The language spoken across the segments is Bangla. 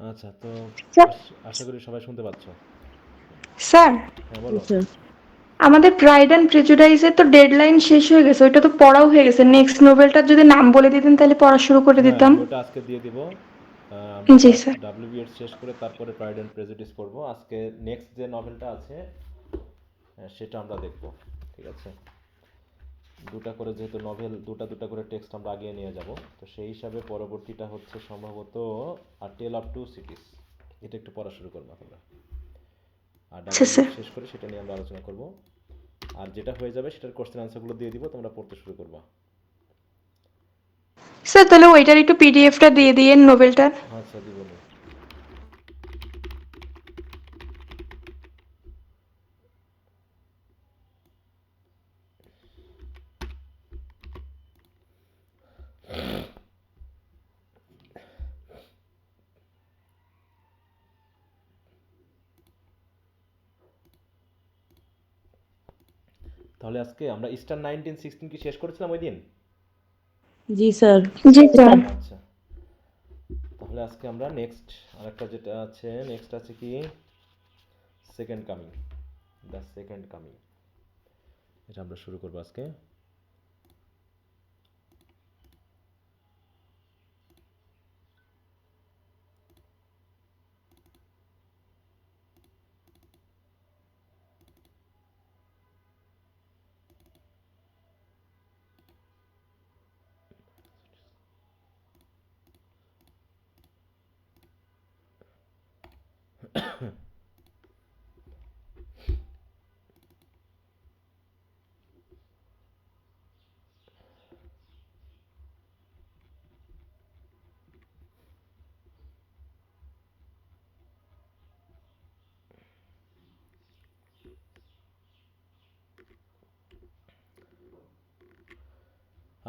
আচ্ছা, তো স্যার আশা করি সবাই শুনতে পাচ্ছ। স্যার হ্যাঁ, জি বলো। স্যার। আমাদের প্রাইড অ্যান্ড প্রেজুডাইজের তো ডেডলাইন শেষ হয়ে গেছে, ওইটা তো পড়াও হয়ে গেছে। নেক্সট নোবেলটার যদি নাম বলে দিতেন তাহলে পড়া শুরু করে হ্যাঁ, দিতাম। আমি ওটা আজকে দিয়ে দিব। আমরা জি স্যার। ডাব্লিউবিএড শেষ করে তারপরে প্রাইড অ্যান্ড প্রেজুডিস পড়বো। আজকে নেক্সট যে নভেলটা আছে সেটা আমরা দেখব। ঠিক আছে, দুটা করে যেহেতু নভেল, দুটা দুটা করে টেক্সট আমরা আগিয়ে নিয়ে যাব। তো সেই হিসাবে পরবর্তীটা হচ্ছে সম্ভবত আর টেল অফ টু সিটিস। এটা একটু পড়া শুরু করবো আমরা। আর আচ্ছা স্যার। ডাব্লিউবিএড শেষ করে সেটা নিয়ে আমরা আলোচনা করব। আর যেটা হয়ে যাবে সেটার কোশ্চেন আনসারগুলো দিয়ে দিব, তোমরা পড়তে শুরু করবা। স্যার তাহলে ওইটার একটু পিডিএফটা দিয়ে দিয়েন নোবেলটার। আচ্ছা, দিব নি। তাহলে আজকে আমরা ইস্টার্ন 1916 কি শেষ করেছিলাম ওই দিন? জি স্যার। জি স্যার। আচ্ছা, তাহলে আজকে আমরা নেক্সট আরেকটা যেটা আছে, নেক্সট আছে কি, second coming, the second coming. এটা আমরা শুরু করবো আজকে।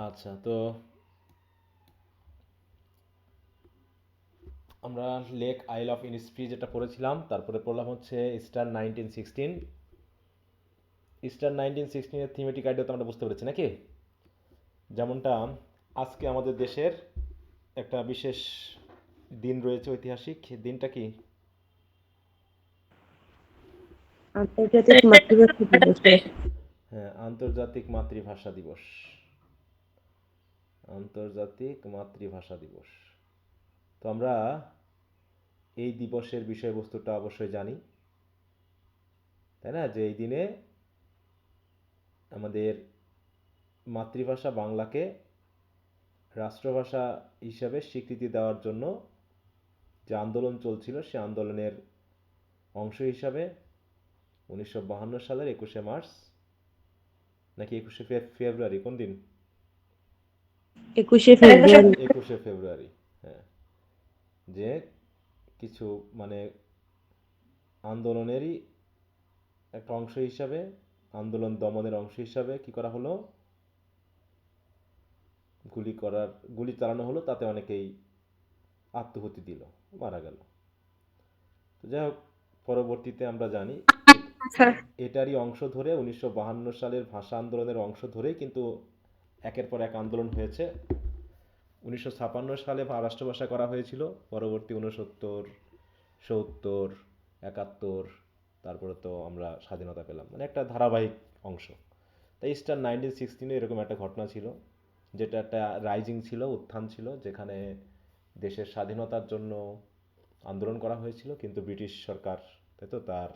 আচ্ছা, তো আমরা লেক আইল অফ ইনিসফ্রি যেটা পড়েছিলাম, তারপরে পড়লাম হচ্ছে ইস্টার্ন 1916। ইস্টার্ন 1916 এর থিমেটিক আইডিয়া তো আমরা বুঝতে পেরেছি নাকি? যেমনটা আজকে আমাদের দেশের একটা বিশেষ দিন রয়েছে, ঐতিহাসিক দিনটা কি? আন্তর্জাতিক মাতৃভাষা দিবস স্যার। হ্যাঁ, আন্তর্জাতিক মাতৃভাষা দিবস। আন্তর্জাতিক মাতৃভাষা দিবস। তো আমরা এই দিবসের বিষয়বস্তুটা অবশ্যই জানি, তাই না? যে এই দিনে আমাদের মাতৃভাষা বাংলাকে রাষ্ট্রভাষা হিসাবে স্বীকৃতি দেওয়ার জন্য যে আন্দোলন চলছিল, সে আন্দোলনের অংশ হিসাবে 1952 সালের 21শে মার্চ, নাকি 21শে ফেব্রুয়ারি, কোন দিন? 21শে ফেব্রুয়ারি। 21শে ফেব্রুয়ারি। হ্যাঁ, যে কিছু মানে আন্দোলনেরই একটা অংশ হিসাবে, আন্দোলন দমনের অংশ হিসাবে কি করা হলো, গুলি চালানো হলো, তাতে অনেকেই আত্মহতি দিল, মারা গেল। তো যাই হোক, পরবর্তীতে আমরা জানি স্যার। এটারই অংশ ধরে 1952 সালের ভাষা আন্দোলনের অংশ ধরেই কিন্তু একের পর এক আন্দোলন হয়েছে। 1956 সালে রাষ্ট্রভাষা করা হয়েছিল, পরবর্তী 69, 70, 71, তারপরে তো আমরা স্বাধীনতা পেলাম, মানে একটা ধারাবাহিক অংশ। তাই ইস্টার 1916 এরকম একটা ঘটনা ছিল, যেটা একটা রাইজিং ছিল, উত্থান ছিল, যেখানে দেশের স্বাধীনতার জন্য আন্দোলন করা হয়েছিল, কিন্তু ব্রিটিশ সরকার, তাই তো, তার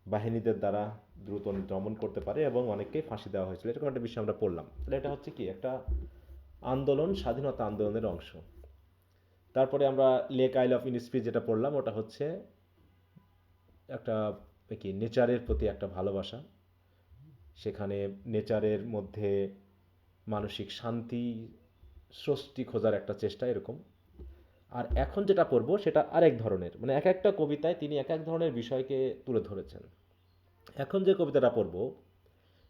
বাহিনীদের দ্বারা দ্রুত দমন করতে পারে এবং অনেককেই ফাঁসি দেওয়া হয়েছিল। এরকম একটা বিষয় আমরা পড়লাম। তাহলে এটা হচ্ছে কি, একটা আন্দোলন, স্বাধীনতা আন্দোলনের অংশ। তারপরে আমরা লেক আইল অফ ইনিসফ্রি যেটা পড়লাম, ওটা হচ্ছে একটা কি, নেচারের প্রতি একটা ভালোবাসা। সেখানে নেচারের মধ্যে মানসিক শান্তি, স্বস্তি খোঁজার একটা চেষ্টা, এরকম। আর এখন যেটা পড়বো সেটা আরেক ধরনের, মানে এক একটা কবিতায় তিনি এক এক ধরনের বিষয়কে তুলে ধরেছেন। এখন যে কবিতাটা পড়বো,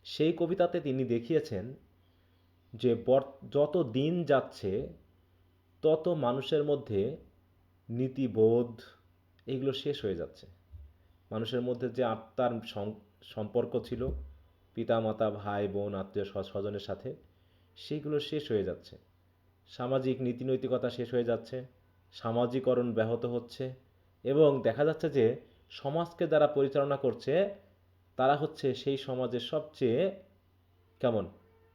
সেই কবিতাতে তিনি দেখিয়েছেন যে যত দিন যাচ্ছে তত মানুষের মধ্যে নীতিবোধ এগুলো শেষ হয়ে যাচ্ছে। মানুষের মধ্যে যে আত্মার সম্পর্ক ছিল, পিতা মাতা ভাই বোন আত্মীয় স্বজনের সাথে, সেইগুলো শেষ হয়ে যাচ্ছে। সামাজিক নীতি নৈতিকতা শেষ হয়ে যাচ্ছে, সামাজিকরণ ব্যাহত হচ্ছে এবং দেখা যাচ্ছে যে সমাজকে যারা পরিচালনা করছে তারা হচ্ছে সেই সমাজের সবচেয়ে কেমন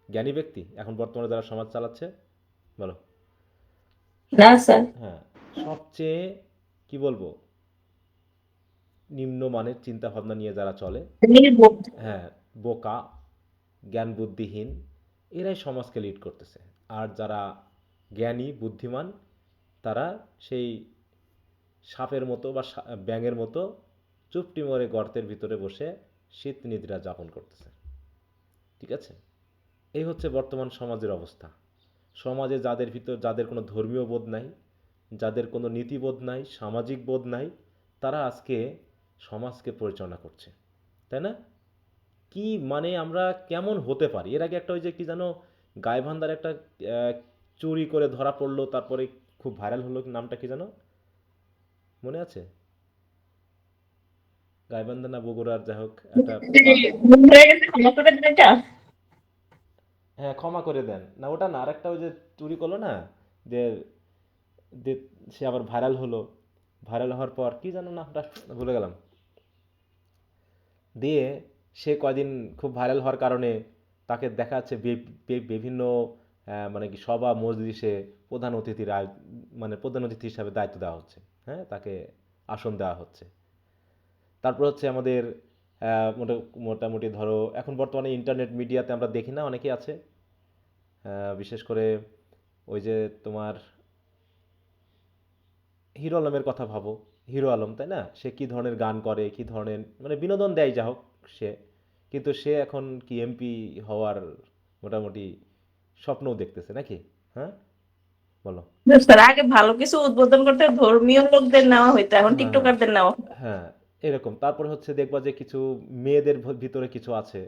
জ্ঞানী ব্যক্তি এখন বর্তমানে যারা সমাজ চালাচ্ছে বলো। না স্যার, হ্যাঁ, সবচেয়ে কি বলবো নিম্নমানের চিন্তা ভাবনা নিয়ে যারা চলে, নির্বোধ। হ্যাঁ, বোকা, জ্ঞান বুদ্ধিহীন, এরাই সমাজকে লিড করতেছে। আর যারা জ্ঞানী বুদ্ধিমান তারা সেই সাপের মতো বা ব্যাঙের মতো চুপটি মরে গর্তের ভিতরে বসে শীত নিদ্রা যাপন করতেছে। ঠিক আছে, এই হচ্ছে বর্তমান সমাজের অবস্থা। সমাজে যাদের কোনো ধর্মীয় বোধ নাই, যাদের কোনো নীতিবোধ নাই, সামাজিক বোধ নাই, তারা আজকে সমাজকে পরিচালনা করছে, তাই না? কি মানে আমরা কেমন হতে পারি? এর আগে একটা ওই যে কি জানো গাইবান্ধার একটা আহ, চুরি করে ধরা পড়লো, তারপরে খুব ভাইরাল হলো, নামটা কি জানো মনে আছে? গাইবান্ধা না বগুড়ার, যাই হোক একটা হয়ে গেছে, ক্ষমা করে দিন এটা। হ্যাঁ, ক্ষমা করে দেন না, ওটা না, আরেকটা ওই যে চুরি করলো না, যে যে সে আবার ভাইরাল হলো, ভাইরাল হওয়ার পর কি জানো নামটা ভুলে গেলাম, দিয়ে সে কয়দিন খুব ভাইরাল হওয়ার কারণে তাকে দেখা যাচ্ছে বিভিন্ন মানে কি সভা মজলিসে মানে প্রধান অতিথি হিসাবে দায়িত্ব দেওয়া হচ্ছে। হ্যাঁ, তাকে আসন দেওয়া হচ্ছে। তারপর হচ্ছে আমাদের মোটামুটি ধরো এখন বর্তমানে ইন্টারনেট মিডিয়াতে আমরা দেখি না, অনেকেই আছে, বিশেষ করে ওই যে তোমার হিরো আলমের কথা ভাবো, হিরো আলম, তাই না? সে কি ধরনের গান করে, কি ধরনের মানে বিনোদন দেয়, যা হোক সে, কিন্তু সে এখন কি এমপি হওয়ার মোটামুটি স্বপ্নও দেখতেছে নাকি? হ্যাঁ, বলো। স্যার, আগে ভালো কিছু উদ্বোধন করতে ধর্মীয় লোকদের নেওয়া হইতো, এখন হ্যাঁ, হ্যাঁ, টিকটকারদের নেওয়া হয়। হ্যাঁ, এরকম। তারপরে হচ্ছে দেখবা যে কিছু মেয়েদের ভিতরে কিছু আছে,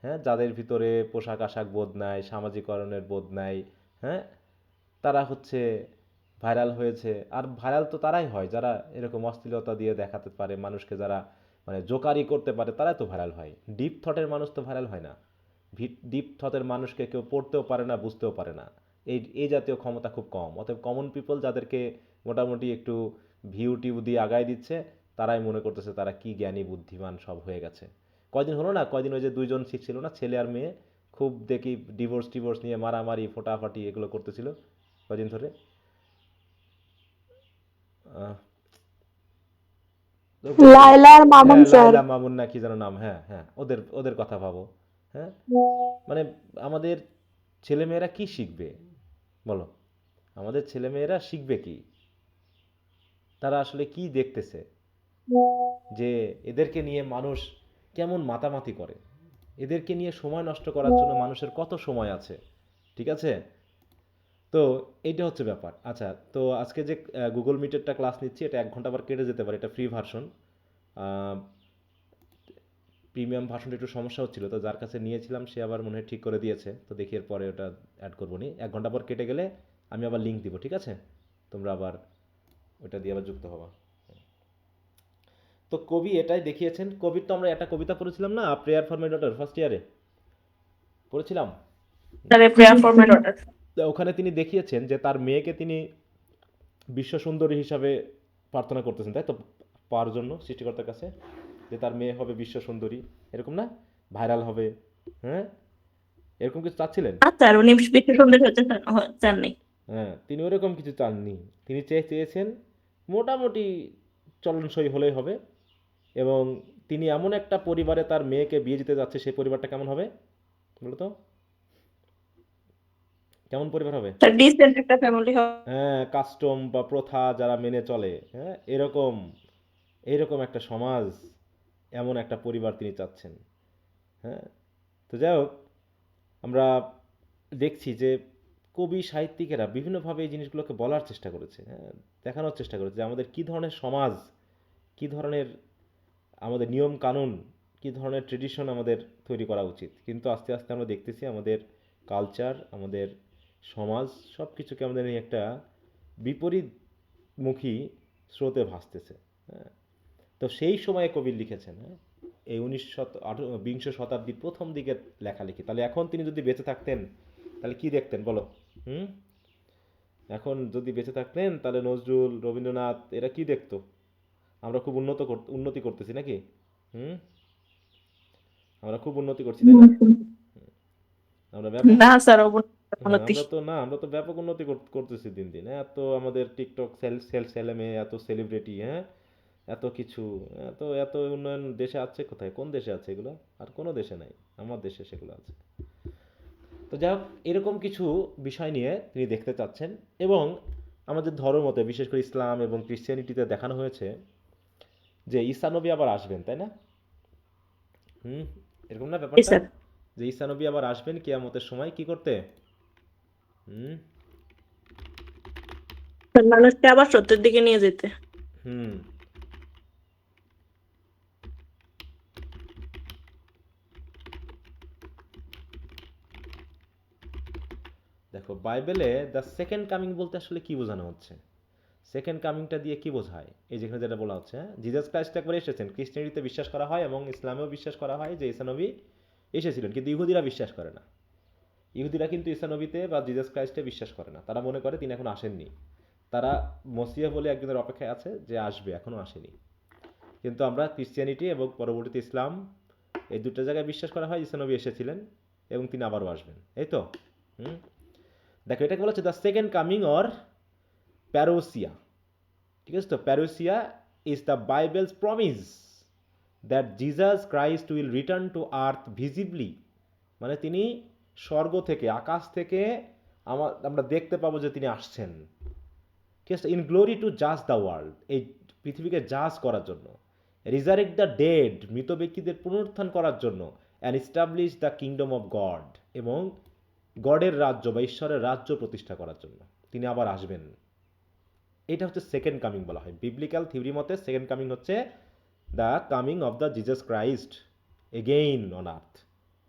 হ্যাঁ, যাদের ভিতরে পোশাক আশাক বোধ নাই, সামাজিকরণের বোধ নাই, হ্যাঁ, তারা হচ্ছে ভাইরাল হয়েছে। আর ভাইরাল তো তারাই হয় যারা এরকম অশ্লীলতা দিয়ে দেখাতে পারে মানুষকে, যারা মানে জোকারি করতে পারে, তারাই তো ভাইরাল হয়। ডিপ থটের মানুষ তো ভাইরাল হয় না। ডিপ থটের মানুষকে কেউ পড়তেও পারে না, বুঝতেও পারে না। এই জাতীয় ক্ষমতা খুব কম। অতএব কমন পিপল যাদেরকে মোটামুটি একটু ভিউ টিউ দিয়ে আগায় দিচ্ছে, তারাই মনে করতেছে তারা কি জ্ঞানী বুদ্ধিমান সব হয়ে গেছে। কয়দিন হলো না, কয়দিন ওই যে দুইজন ছিল না, ছেলে আর মেয়ে, খুব দেখি ডিভোর্স টিভোর্স নিয়ে মারামারি ফোটাফাটি এগুলো করতেছিল কয়দিন ধরে। আহ, তো লায়লা আর মামুন হ্যাঁ, স্যার। লাইলা মামুন না কি যেন নাম, হ্যাঁ হ্যাঁ, ওদের ওদের কথা ভাবো। হ্যাঁ, মানে আমাদের ছেলেমেয়েরা কি শিখবে বলো? আমাদের ছেলেমেয়েরা শিখবে কি? তারা আসলে কি দেখতেছে যে এদেরকে নিয়ে মানুষ কেমন মাতামাতি করে? এদেরকে নিয়ে সময় নষ্ট করার জন্য মানুষের কত সময় আছে? ঠিক আছে, তো এইটা হচ্ছে ব্যাপার। আচ্ছা, তো আজকে যে গুগল মিটেরটা ক্লাস নিচ্ছি, এটা 1 ঘন্টা আবার কেটে যেতে পারে, এটা ফ্রি ভার্সন। প্রিমিয়াম ভার্সনটা একটু সমস্যা হচ্ছিল, তো যার কাছে নিয়েছিলাম সে আবার মনে হয় ঠিক করে দিয়েছে, তো দেখি এর পরে ওটা অ্যাড করবো নি। 1 ঘন্টা পর কেটে গেলে আমি আবার লিঙ্ক দিব, ঠিক আছে? তোমরা আবার ওটা দিয়ে আবার যুক্ত হবা। তো কবি এটাই দেখিয়েছেন। কবির তো আমরা একটা কবিতা পড়েছিলাম না, prayer for my daughter, first ইয়ারে পড়েছিলাম। Sir, prayer for my daughter. তো ওখানে তিনি দেখিয়েছেন যে তার মেয়েকে তিনি বিশ্ব সুন্দরী হিসাবে প্রার্থনা করতেছেন, তাই তো, পাওয়ার জন্য সৃষ্টিকর্তার কাছে, যে তার মেয়ে হবে বিশ্ব সুন্দরী, এরকম না, ভাইরাল হবে, হ্যাঁ, এরকম কিছু চাচ্ছিলেন? না স্যার, উনি বিশ্ব সুন্দর হতে চাননি। হ্যাঁ, তিনি ওরকম কিছু চাননি। তিনি চেয়েছেন মোটামুটি চলনসই হলেই হবে। এবং তিনি এমন একটা পরিবারে তার মেয়েকে বিয়ে দিতে যাচ্ছে, সেই পরিবারটা কেমন হবে বলো তো? কেমন পরিবার হবে? স্যার, ডিসেন্ট একটা ফ্যামিলি হবে। হ্যাঁ, কাস্টম বা প্রথা যারা মেনে চলে, হ্যাঁ, এরকম এইরকম একটা সমাজ, এমন একটা পরিবার তিনি চাচ্ছেন। হ্যাঁ, তো যাই হোক, আমরা দেখছি যে কবি সাহিত্যিকেরা বিভিন্নভাবে এই জিনিসগুলোকে বলার চেষ্টা করেছে, হ্যাঁ, দেখানোর চেষ্টা করেছে যে আমাদের কী ধরনের সমাজ, কী ধরনের আমাদের নিয়ম কানুন, কী ধরনের ট্রেডিশন আমাদের তৈরি করা উচিত। কিন্তু আস্তে আস্তে আমরা দেখতেছি আমাদের কালচার, আমাদের সমাজ সব কিছুকে আমাদের নিয়ে একটা বিপরীতমুখী স্রোতে ভাসতেছে। হ্যাঁ, তো সেই সময়ে কবি লিখেছেন, হ্যাঁ, এই বিংশ শতাব্দীর প্রথম দিকের লেখালেখি। তাহলে এখন তিনি যদি বেঁচে থাকতেন তাহলে কি দেখতেন বলো? হুম, এখন যদি বেঁচে থাকতেন তাহলে নজরুল, রবীন্দ্রনাথ এরা কি দেখতো? আমরা খুব উন্নতি করতেছি নাকি? হুম, আমরা খুব উন্নতি করছি তাই না? আমরা ব্যাপক না স্যার, হ্যাঁ, অবনতি। আমরা তো ব্যাপক উন্নতি করতেছি দিন দিন। হ্যাঁ, এত আমাদের টিকটক ছেলে মেয়ে, এত সেলিব্রিটি, হ্যাঁ, এত কিছু, এত এত উন্নয়ন দেশে আছে কোথায়? কোন দেশে আছে এগুলো? আর কোনো দেশে নাই, আমার দেশে সেগুলো আছে। তো যাই হোক, এরকম কিছু বিষয় নিয়ে তিনি দেখতে চাচ্ছেন। এবং আমাদের ধর্মমতে বিশেষ করে ইসলাম এবং ক্রিশ্চিয়ানিটিতে দেখানো হয়েছে যে ঈসা নবী আবার আসবেন, তাই না? হুম, এরকম না জি ব্যাপারটা, স্যার। যে ঈসা নবী আবার আসবেন কিয়ামতের সময় কি করতে? হুম মানুষকে আবার সত্যের দিকে নিয়ে যেতে। হুম দেখো, বাইবেলে দ্য সেকেন্ড কামিং বলতে আসলে কি বোঝানো হচ্ছে? সেকেন্ড কামিংটা দিয়ে কি বোঝায়? এই যেখানে যেটা বলা হচ্ছে, হ্যাঁ, জিজাস ক্রাইস্ট একবার এসেছেন, ক্রিশ্চিয়ানিটিতে বিশ্বাস করা হয় এবং ইসলামেও বিশ্বাস করা হয় যে ঈসা নবী এসেছিলেন, কিন্তু ইহুদিরা বিশ্বাস করে না। ইহুদিরা কিন্তু ঈসা নবীতে বা জিজাস ক্রাইস্টে বিশ্বাস করে না, তারা মনে করে তিনি এখন আসেননি। তারা মসিয়া বলে একজনের অপেক্ষায় আছে যে আসবে, এখনো আসেনি। কিন্তু আমরা ক্রিশ্চিয়ানিটি এবং পরবর্তীতে ইসলাম, এই দুটো জায়গায় বিশ্বাস করা হয় ঈসা নবী এসেছিলেন এবং তিনি আবারও আসবেন, এই তো। হুম দেখো, এটাকে বলা হচ্ছে the second coming or parousia. ঠিক আছে, তো parousia is the Bible's promise that Jesus Christ will return to earth visibly. মানে তিনি স্বর্গ থেকে, আকাশ থেকে আমরা দেখতে পাবো যে তিনি আসছেন। ঠিক আছে, ইন গ্লোরি টু জাজ দ্য ওয়ার্ল্ড, এই পৃথিবীকে জাজ করার জন্য। রিজারেক্ট দ্য ডেড, মৃত ব্যক্তিদের পুনরুত্থান করার জন্য। And establish the kingdom of god, এবং গডের রাজ্য বা ঈশ্বরের রাজ্য প্রতিষ্ঠা করার জন্য তিনি আবার আসবেন। এটা হচ্ছে সেকেন্ড কামিং বলা হয়। বিবলিক্যাল থিওরি মতে সেকেন্ড কামিং হচ্ছে the coming of the Jesus Christ again on earth.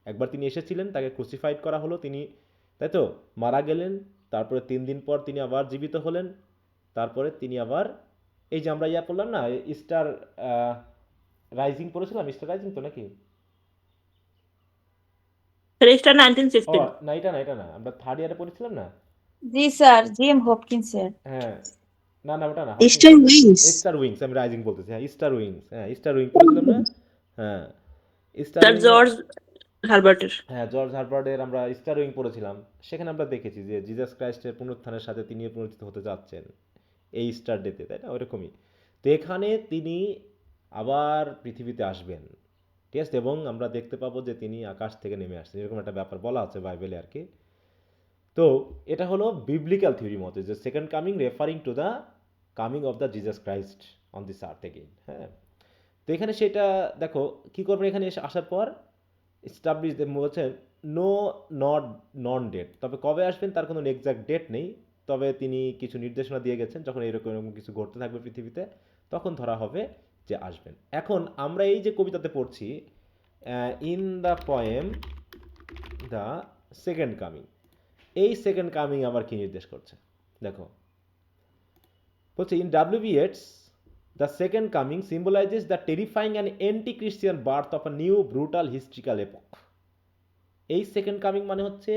একবার তিনি এসেছিলেন, তাকে ক্রুসিফাইড করা হলো, তিনি, তাই তো, মারা গেলেন, তারপরে 3 দিন পর তিনি আবার জীবিত হলেন, তারপরে তিনি আবার, এই যে আমরা পড়লাম না, স্টার রাইজিং পড়েছিলাম, স্টার রাইজিং তো নাকি? রেজিস্টার ও 1915। না, এটা না, আমরা থার্ড ইয়ারে পড়েছিলাম না? জি স্যার, জিএম হপকিন্সের। হ্যাঁ, না না, ওটা না, ইস্টার্ন উইংস। স্টার উইংস, আমি রাইজিং বলতেছি, হ্যাঁ স্টার উইংস, হ্যাঁ স্টার উইং পড়েছিলাম না? হ্যাঁ, স্টার স্যার উইং। জর্জ হারবার্টের। হ্যাঁ, জর্জ হারবার্টের আমরা স্টার উইং পড়েছিলাম। সেখানে আমরা দেখেছি যে জিজাস ক্রাইস্টের পুনরুত্থানের সাথে তিনি পুনরুত্থিত হতে যাচ্ছেন এই স্টার ডেতে, তাই না? ওইরকমই। তো এখানে তিনি আবার পৃথিবীতে আসবেন, ঠিক আছে, এবং আমরা দেখতে পাবো যে তিনি আকাশ থেকে নেমে আসছেন, এরকম একটা ব্যাপার বলা আছে বাইবেলে আর কি। তো এটা হলো বিবলিক্যাল থিওরি মতে যে second coming referring to the coming of the Jesus Christ on this earth again. হ্যাঁ, তো এখানে সেটা দেখো কি করবেন, এখানে এসে আসার পর এস্টাবলিশ বলছেন নো, নট, নন ডেট, তবে কবে আসবেন তার কোনো এক্সাক্ট ডেট নেই। তবে তিনি কিছু নির্দেশনা দিয়ে গেছেন, যখন এরকম এরকম কিছু ঘটতে থাকবে পৃথিবীতে তখন ধরা হবে যে আসবেন। এখন আমরা এই যে কবিতাতে পড়ছি, in the poem the second coming, এই সেকেন্ড কামিং আবার কি নির্দেশ করছে দেখো, বলছে in W B. Yeats the second coming symbolises the terrifying and anti Christian birth of a new brutal historical epoch. এই সেকেন্ড কামিং মানে হচ্ছে,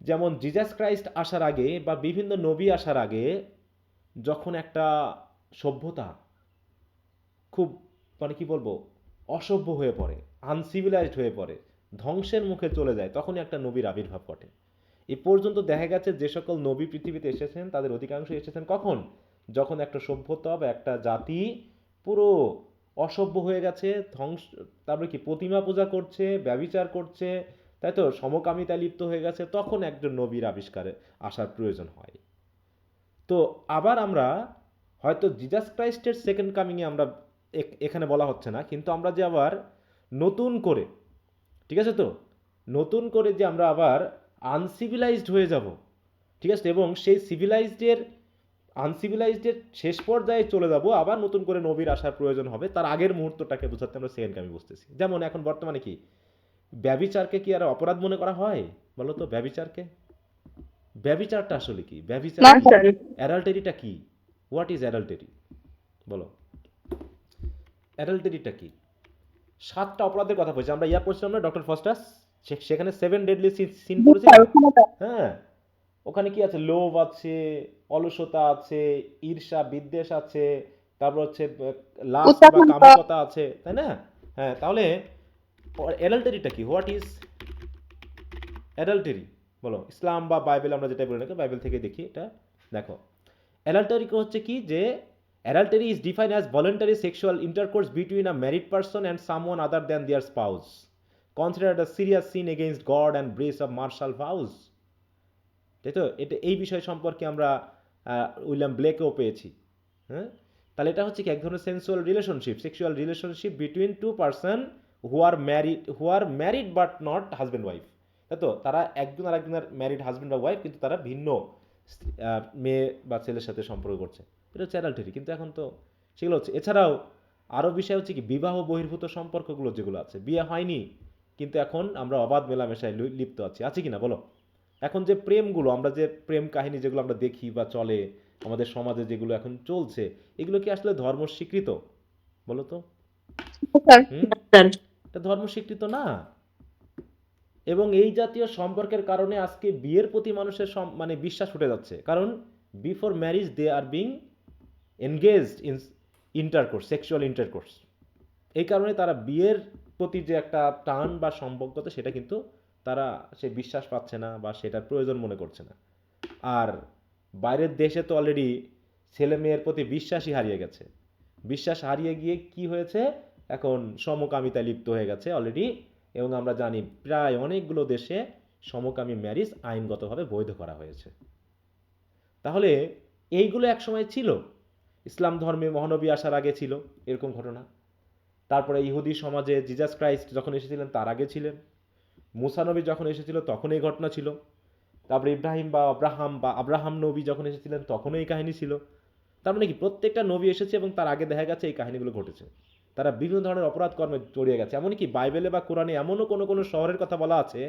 যেমন জিজাস ক্রাইস্ট আসার আগে বা বিভিন্ন নবী আসার আগে যখন একটা সভ্যতা খুব, মানে কি বলবো, অসভ্য হয়ে পড়ে, আনসিভিলাইজড হয়ে পড়ে, ধ্বংসের মুখে চলে যায়, তখনই একটা নবীর আবির্ভাব ঘটে। এ পর্যন্ত দেখা গেছে যে সকল নবী পৃথিবীতে এসেছেন তাদের অধিকাংশ এসেছেন কখন? যখন একটা সভ্যতা বা একটা জাতি পুরো অসভ্য হয়ে গেছে, ধ্বংস, তারপরে কি প্রতিমা পূজা করছে, ব্যভিচার করছে, তাই তো, সমকামিতায় লিপ্ত হয়ে গেছে, তখন একজন নবীর আবিষ্কারে আসার প্রয়োজন হয়। তো আবার আমরা হয়তো জিজাস ক্রাইস্টের সেকেন্ড কামিংয়ে আমরা এখানে বলা হচ্ছে না, কিন্তু আমরা যে আবার নতুন করে, ঠিক আছে তো, নতুন করে যে আমরা আবার আনসিভিলাইজড হয়ে যাব, ঠিক আছে, এবং সেই আনসিভিলাইজডের শেষ পর্যায়ে চলে যাব, আবার নতুন করে নবীর আসার প্রয়োজন হবে, তার আগের মুহূর্তটাকে বোঝাতে আমরা সেকেন্ড কামিং বুঝতেছি। যেমন এখন বর্তমানে কি ব্যভিচারকে কি আর অপরাধ মনে করা হয়? বলো তো, ব্যভিচারটা আসলে কি? ব্যভিচার না কি? স্যার। অ্যাডাল্টারিটা কি? What is adultery? বলো, অ্যাডাল্টারিটা কি? 7টা অপরাধের কথা বলছি আমরা, পড়ছিলাম না ডক্টর ফস্টাস, সেখানে 7 ডেডলি সিন পড়েছিলাম। হ্যাঁ, ওখানে কি আছে? লোভ আছে, অলসতা আছে, ঈর্ষা বিদ্বেষ আছে, তারপর হচ্ছে লাস্ট বা উত্থাপন কামুকতা আছে, তাই না? হ্যাঁ, তাহলে অ্যাডাল্টারিটা কি? What is adultery? বলো। ইসলাম বা বাইবেল আমরা যেটা বলি না, বাইবেল থেকে দেখি এটা। দেখো, অ্যাডাল্টারি হচ্ছে কি, যে adultery is defined as voluntary sexual intercourse between a married person and someone other than their spouse, considered a serious sin against God and breach of marital vows. তাই তো? এটা এই বিষয় সম্পর্কে আমরা উইলিয়াম ব্লেকেও পেয়েছি। হ্যাঁ, তাহলে এটা হচ্ছে কি এক ধরনের sensual relationship, sexual relationship between two person who R married but not husband wife. তাই তো? তারা একজন আর একজনের ম্যারিড হাজব্যান্ড বা ওয়াইফ, কিন্তু তারা ভিন্ন মেয়ে বা ছেলের সাথে সম্পর্ক করছে। এটা হচ্ছে অ্যাডাল্টারি। কিন্তু এখন তো সেগুলো হচ্ছে। এছাড়াও আরও বিষয় হচ্ছে কি, বিবাহ বহির্ভূত সম্পর্কগুলো যেগুলো আছে, বিয়ে হয়নি কিন্তু এখন আমরা অবাধ মেলামেশায় লিপ্ত আছি, আছে কি না বলো? এখন যে প্রেমগুলো, আমরা যে প্রেম কাহিনী যেগুলো আমরা দেখি বা চলে আমাদের সমাজে, যেগুলো এখন চলছে, এগুলো কি আসলে ধর্ম স্বীকৃত? বলো তো। স্যার। হুম, স্যার এটা ধর্ম স্বীকৃত না। এবং এই জাতীয় সম্পর্কের কারণে আজকে বিয়ের প্রতি মানুষের মানে বিশ্বাস উঠে যাচ্ছে। কারণ before marriage they are being engaged in intercourse, sexual intercourse. এই কারণে তারা বিয়ের প্রতি যে একটা টান বা সম্পর্কতা, সেটা কিন্তু তারা সে বিশ্বাস পাচ্ছে না বা সেটার প্রয়োজন মনে করছে না। আর বাইরের দেশে তো অলরেডি ছেলে মেয়ের প্রতি বিশ্বাসই হারিয়ে গেছে। বিশ্বাস হারিয়ে গিয়ে কি হয়েছে, এখন সমকামিতায় লিপ্ত হয়ে গেছে অলরেডি। এবং আমরা জানি প্রায় অনেকগুলো দেশে সমকামী ম্যারিজ আইনগতভাবে বৈধ করা হয়েছে। তাহলে এইগুলো একসময় ছিল, ইসলাম ধর্মে মহানবী আসার আগে ছিল এরকম ঘটনা। তারপরে ইহুদি সমাজে জিজাস ক্রাইস্ট যখন এসেছিলেন তার আগে ছিলেন, মুসা নবী যখন এসেছিল তখন এই ঘটনা ছিল, তারপরে ইব্রাহিম বা আব্রাহাম নবী যখন এসেছিলেন তখনও এই কাহিনী ছিল। তার মানে কি, প্রত্যেকটা নবী এসেছে এবং তার আগে দেখা গেছে এই কাহিনীগুলো ঘটেছে। তারা বিভিন্ন ধরনের অপরাধ কর্মে জড়িয়ে গেছে। এমনকি বাইবেলে বা কোরআনে এমনও কোনো কোনো শহরের কথা বলা আছে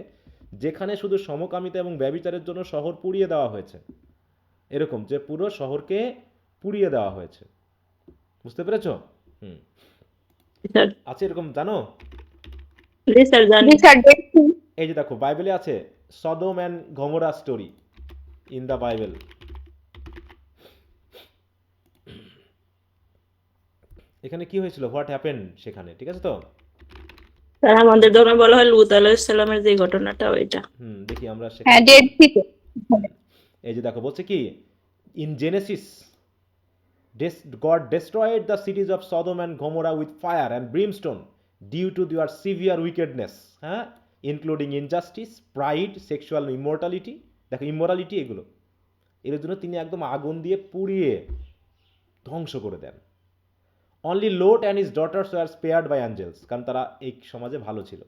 যেখানে শুধু সমকামিতা এবং ব্যভিচারের জন্য শহর পুড়িয়ে দেওয়া হয়েছে। এরকম যে পুরো শহরকে পুড়িয়ে দেওয়া হয়েছে। বুঝতে পেরেছো? হুম, স্যার আছে এরকম, জানো? জি স্যার জানি। জি স্যার, দেখছি। এই যে দেখো, বাইবেলে আছে Sodom and Gomorrah story in the Bible. এখানে কি হয়েছিল, হোয়াট হ্যাপেন্ড সেখানে, ঠিক আছে তো? স্যার আমাদের ধর্মে বলা হয় লুত আলাইহিস সালামের যে ঘটনাটা ওইটা। দেখি আমরা হ্যাঁ, সেখানে। ডেড সিতে। এই যে দেখো, বলছে কি, in Genesis God destroyed the cities of Sodom and Gomorrah with fire and brimstone due to their severe wickedness, হ্যাঁ, including injustice, pride, sexual immorality। দেখো, ইমোরালিটি, এগুলো এর জন্য তিনি একদম আগুন দিয়ে পুড়িয়ে ধ্বংস করে দেন। Only Lot and his daughters were spared by angels, কারণ তারা এই সমাজে ভালো ছিল।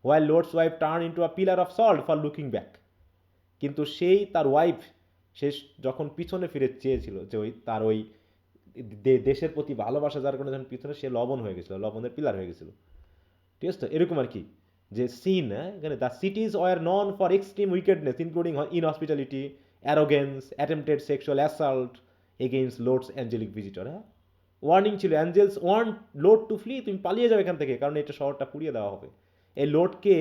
While Lot's wife turn into a pillar of salt for looking back. কিন্তু সেই তার ওয়াইফ, সে যখন পিছনে ফিরে চেয়েছিল, যে ওই তার ওই দেশের প্রতি ভালোবাসা যার কারণে যখন পিছনে, সে লবণ হয়ে গেছিল, লবণের পিলার হয়ে গেছিল। ঠিক আছে তো? এরকম আর কি, যে সিন, এখানে the cities were known for extreme wickedness including inhospitality, arrogance, attempted sexual assault against Lot's angelic visitor. হ্যাঁ, ওয়ার্নিং ছিল, angels warn Lot to flee, তুমি পালিয়ে যাও এখান থেকে, কারণ এটা শহরটা পুড়িয়ে দেওয়া হবে। এই লোডকে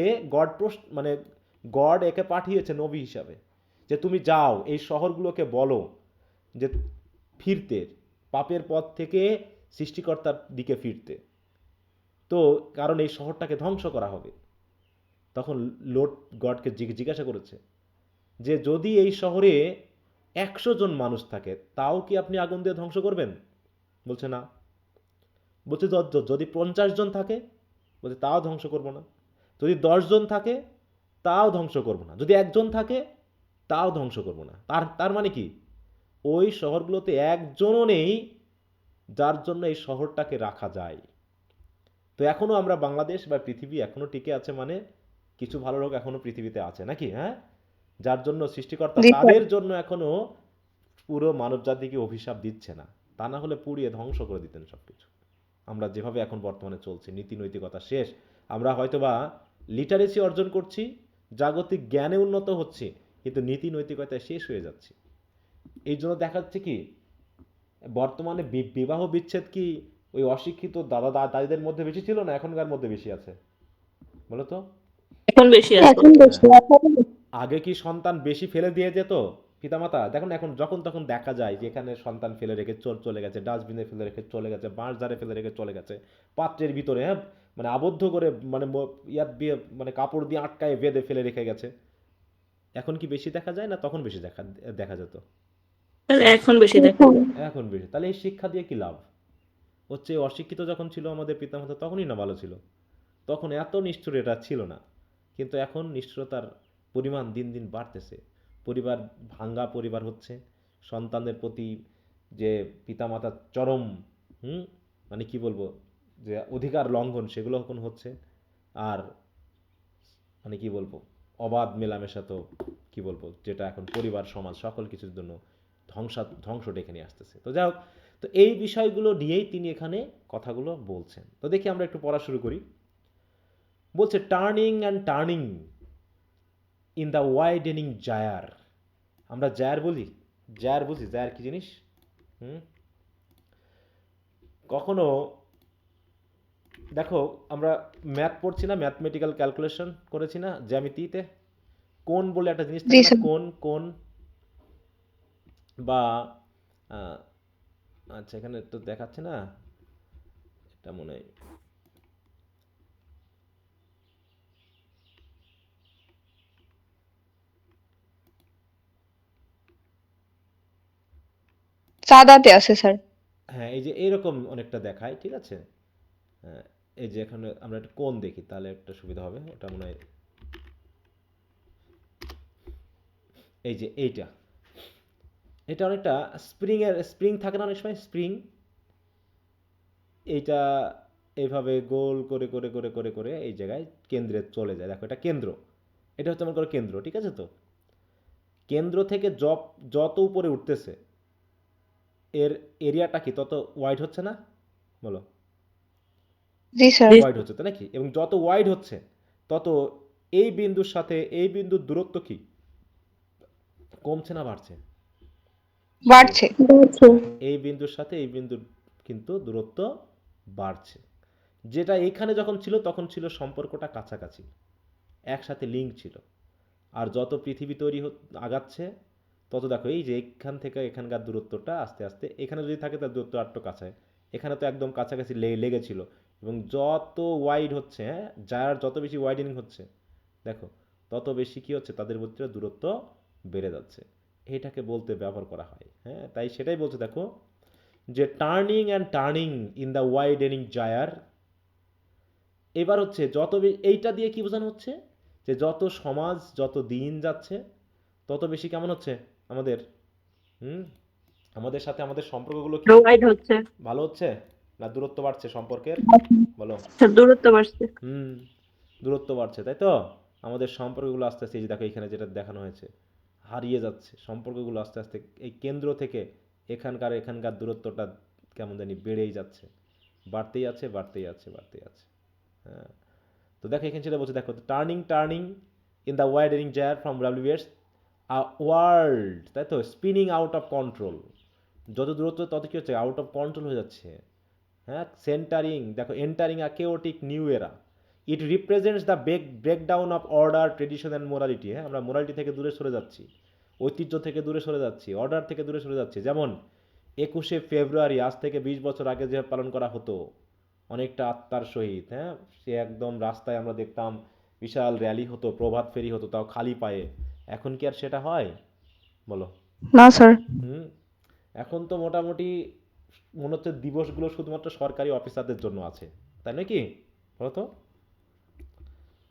গড একে পাঠিয়েছে নবী হিসাবে, যে তুমি যাও এই শহরগুলোকে বলো যে ফিরতে, পাপের পথ থেকে সৃষ্টিকর্তার দিকে ফিরতে। তো কারণ এই শহরটাকে ধ্বংস করা হবে। তখন লোড গডকে জিজ্ঞাসা করেছে যে যদি এই শহরে 100 জন মানুষ থাকে, তাও কি আপনি আগুন দিয়ে ধ্বংস করবেন? বলছে না। বলছে যদি 50 জন থাকে, বলছে তাও ধ্বংস করব না। যদি 10 জন থাকে, তাও ধ্বংস করব না। যদি 1 জন থাকে, তাও ধ্বংস করব না। তার মানে কি, ওই শহরগুলোতে একজনও নেই যার জন্য এই শহরটাকে রাখা যায়। তো এখনো আমরা বাংলাদেশ বা পৃথিবী এখনো টিকে আছে, মানে কিছু ভালো লোক এখনো পৃথিবীতে আছে নাকি? হ্যাঁ, যার জন্য সৃষ্টিকর্তা জি স্যার। তাদের জন্য এখনো পুরো মানব জাতিকে অভিশাপ দিচ্ছে না। তা না হলে পুড়িয়ে ধ্বংস করে দিতেন সবকিছু। আমরা যেভাবে এখন বর্তমানে চলছে, নীতি নৈতিকতা শেষ। আমরা হয়তোবা লিটারেসি অর্জন করছি, জাগতিক জ্ঞানে উন্নত হচ্ছে, কিন্তু নীতি নৈতিকতায় শেষ হয়ে যাচ্ছে। এই জন্য দেখা যাচ্ছে কি, বর্তমানে বিবাহ বিচ্ছেদ কি ওই অশিক্ষিত দাদিদের মধ্যে বেশি ছিল না এখনকার মধ্যে বেশি আছে? বলো তো। এখন বেশি আছে। এখন বেশি, এখন বেশি। আগে কি সন্তান বেশি ফেলে দিয়ে যেত? পিতামাতা দেখুন, এখন যখন তখন দেখা যায় যে এখানে সন্তান ফেলে রেখে চলে গেছে, ডাস্টবিনে ফেলে রেখে চলে গেছে, বাঁশঝাড়ে ফেলে রেখে চলে গেছে, পাত্রের ভিতরে, হ্যাঁ, মানে আবদ্ধ করে, মানে ইয়াত দিয়ে, মানে কাপড় দিয়ে আটকায় বেঁধে ফেলে রেখে গেছে। এখন কি বেশি দেখা যায় না তখন বেশি দেখা যেত? স্যার এখন বেশি দেখা যায়। এখন বেশি। তাহলে এই শিক্ষা দিয়ে কি লাভ হচ্ছে? অশিক্ষিত যখন ছিল আমাদের পিতামাতা তখনই না ভালো ছিল, তখন এত নিষ্ঠুর এটা ছিল না। কিন্তু এখন নিষ্ঠুরতার পরিমাণ দিন দিন বাড়তেছে, পরিবার ভাঙ্গা পরিবার হচ্ছে, সন্তানদের প্রতি যে পিতামাতার চরম, মানে কি বলবো, যে অধিকার লঙ্ঘন সেগুলো এখন হচ্ছে। আর মানে কি বলবো, অবাধ মেলামেশা তো কি বলবো, যেটা এখন পরিবার সমাজ সকল কিছুর জন্য ধ্বংস ডেকে নিয়ে আসতেছে। তো যাই হোক, তো এই বিষয়গুলো নিয়েই তিনি এখানে কথাগুলো বলছেন। তো দেখি আমরা একটু পড়া শুরু করি। বলছে turning and turning in the widening gyre. আমরা জায়ার বলি, জায়ার বুঝি, জায়ার কি জিনিস? কখনো দেখো, আমরা ম্যাথ পড়ছি না, ম্যাথমেটিক্যাল ক্যালকুলেশন করেছি না জ্যামিতিতে, কোণ বলে একটা জিনিস জি থাকে না, স্যার। কোণ কোণ বা আহ, আচ্ছা এখানে তো দেখাচ্ছে না, এটা মনে হয় সাদাতে আছে স্যার। হ্যাঁ, এই যে এইরকম অনেকটা দেখায়, ঠিক আছে। হ্যাঁ, এই যে এখানে আমরা একটা কোণ দেখি তাহলে একটা সুবিধা হবে, ওটা মনে হয় এই যে এইটা, এটা অনেকটা স্প্রিং থাকে না অনেক সময়, স্প্রিং, এইটা এইভাবে গোল করে করে করে করে করে এই জায়গায় কেন্দ্রে চলে যায়। দেখো এটা কেন্দ্র, এটা হচ্ছে মনে করো কেন্দ্র, ঠিক আছে। তো কেন্দ্র থেকে যত উপরে উঠতেছে এর এরিয়াটা কি তত ওয়াইড হচ্ছে না, বলো? জি স্যার। ওয়াইড হচ্ছে তো নাকি? এবং যত ওয়াইড হচ্ছে তত এই বিন্দুর সাথে এই বিন্দুর দূরত্ব কি কমছে না বাড়ছে? বাড়ছে। এই বিন্দুর সাথে এই বিন্দুর কিন্তু দূরত্ব বাড়ছে। যেটা এখানে যখন ছিল তখন ছিল সম্পর্কটা কাছাকাছি, একসাথে লিঙ্ক ছিল। আর যত পৃথিবী আগাচ্ছে তত দেখো এই যে এখান থেকে এখানকার দূরত্বটা আস্তে আস্তে, এখানে যদি থাকে তার দূরত্ব আরটু কাছে, এখানে তো একদম কাছাকাছি লেগেছিল। এবং যত ওয়াইড হচ্ছে, হ্যাঁ, যার যত বেশি ওয়াইডেনিং হচ্ছে দেখো, তত বেশি কি হচ্ছে, তাদের ভিতরে দূরত্ব বেড়ে যাচ্ছে। এটাকে বলতে ব্যবহার করা হয়, হ্যাঁ। তাই সেটাই বলছে দেখো, যে turning and turning in the widening gyre. এবার হচ্ছে এইটা দিয়ে কি বোঝানো হচ্ছে, যে যত সমাজ যত দিন যাচ্ছে তত বেশি কেমন হচ্ছে আমাদের, হুম, আমাদের সাথে আমাদের সম্পর্কগুলো কি ওয়াইড হচ্ছে, ভালো হচ্ছে না দূরত্ব বাড়ছে সম্পর্কের, বলো? স্যার দূরত্ব বাড়ছে। দূরত্ব বাড়ছে, তাই তো। আমাদের সম্পর্কগুলো আস্তে আস্তে, এই যে দেখো এখানে যেটা দেখানো হয়েছে, হারিয়ে যাচ্ছে সম্পর্কগুলো আস্তে আস্তে। এই কেন্দ্র থেকে এখানকার দূরত্বটা কেমন জানি বেড়েই যাচ্ছে, বাড়তেই আছে বাড়তেই আছে বাড়তেই আছে, হ্যাঁ। তো দেখো এখানে সেটা বলছে, দেখো turning turning in the widening gyre from WS world, তাই তো, স্পিনিং আউট অফ কন্ট্রোল। যত দূরত্ব তত কি হচ্ছে, আউট অফ কন্ট্রোল হয়ে যাচ্ছে, হ্যাঁ। সেন্টারিং, দেখো এন্টারিং আ কেওটিক নিউ এরা। ইট represents the breakdown of order, tradition and morality. হ্যাঁ, আমরা মোরালিটি থেকে দূরে সরে যাচ্ছি, ঐতিহ্য থেকে দূরে সরে যাচ্ছি, অর্ডার থেকে দূরে সরে যাচ্ছি। যেমন 21শে ফেব্রুয়ারি আজ থেকে 20 বছর আগে যে পালন করা হতো অনেকটা আত্মার সহিত, হ্যাঁ, সে একদম রাস্তায় আমরা দেখতাম বিশাল র্যালি হতো, প্রভাত ফেরি হতো, তাও খালি পায়ে। এখন কি আর সেটা হয়, বলো? না স্যার। হুম। এখন তো মোটামুটি মনে হচ্ছে দিবসগুলো শুধুমাত্র সরকারি অফিসারদের জন্য আছে, তাই নাকি, বলো তো?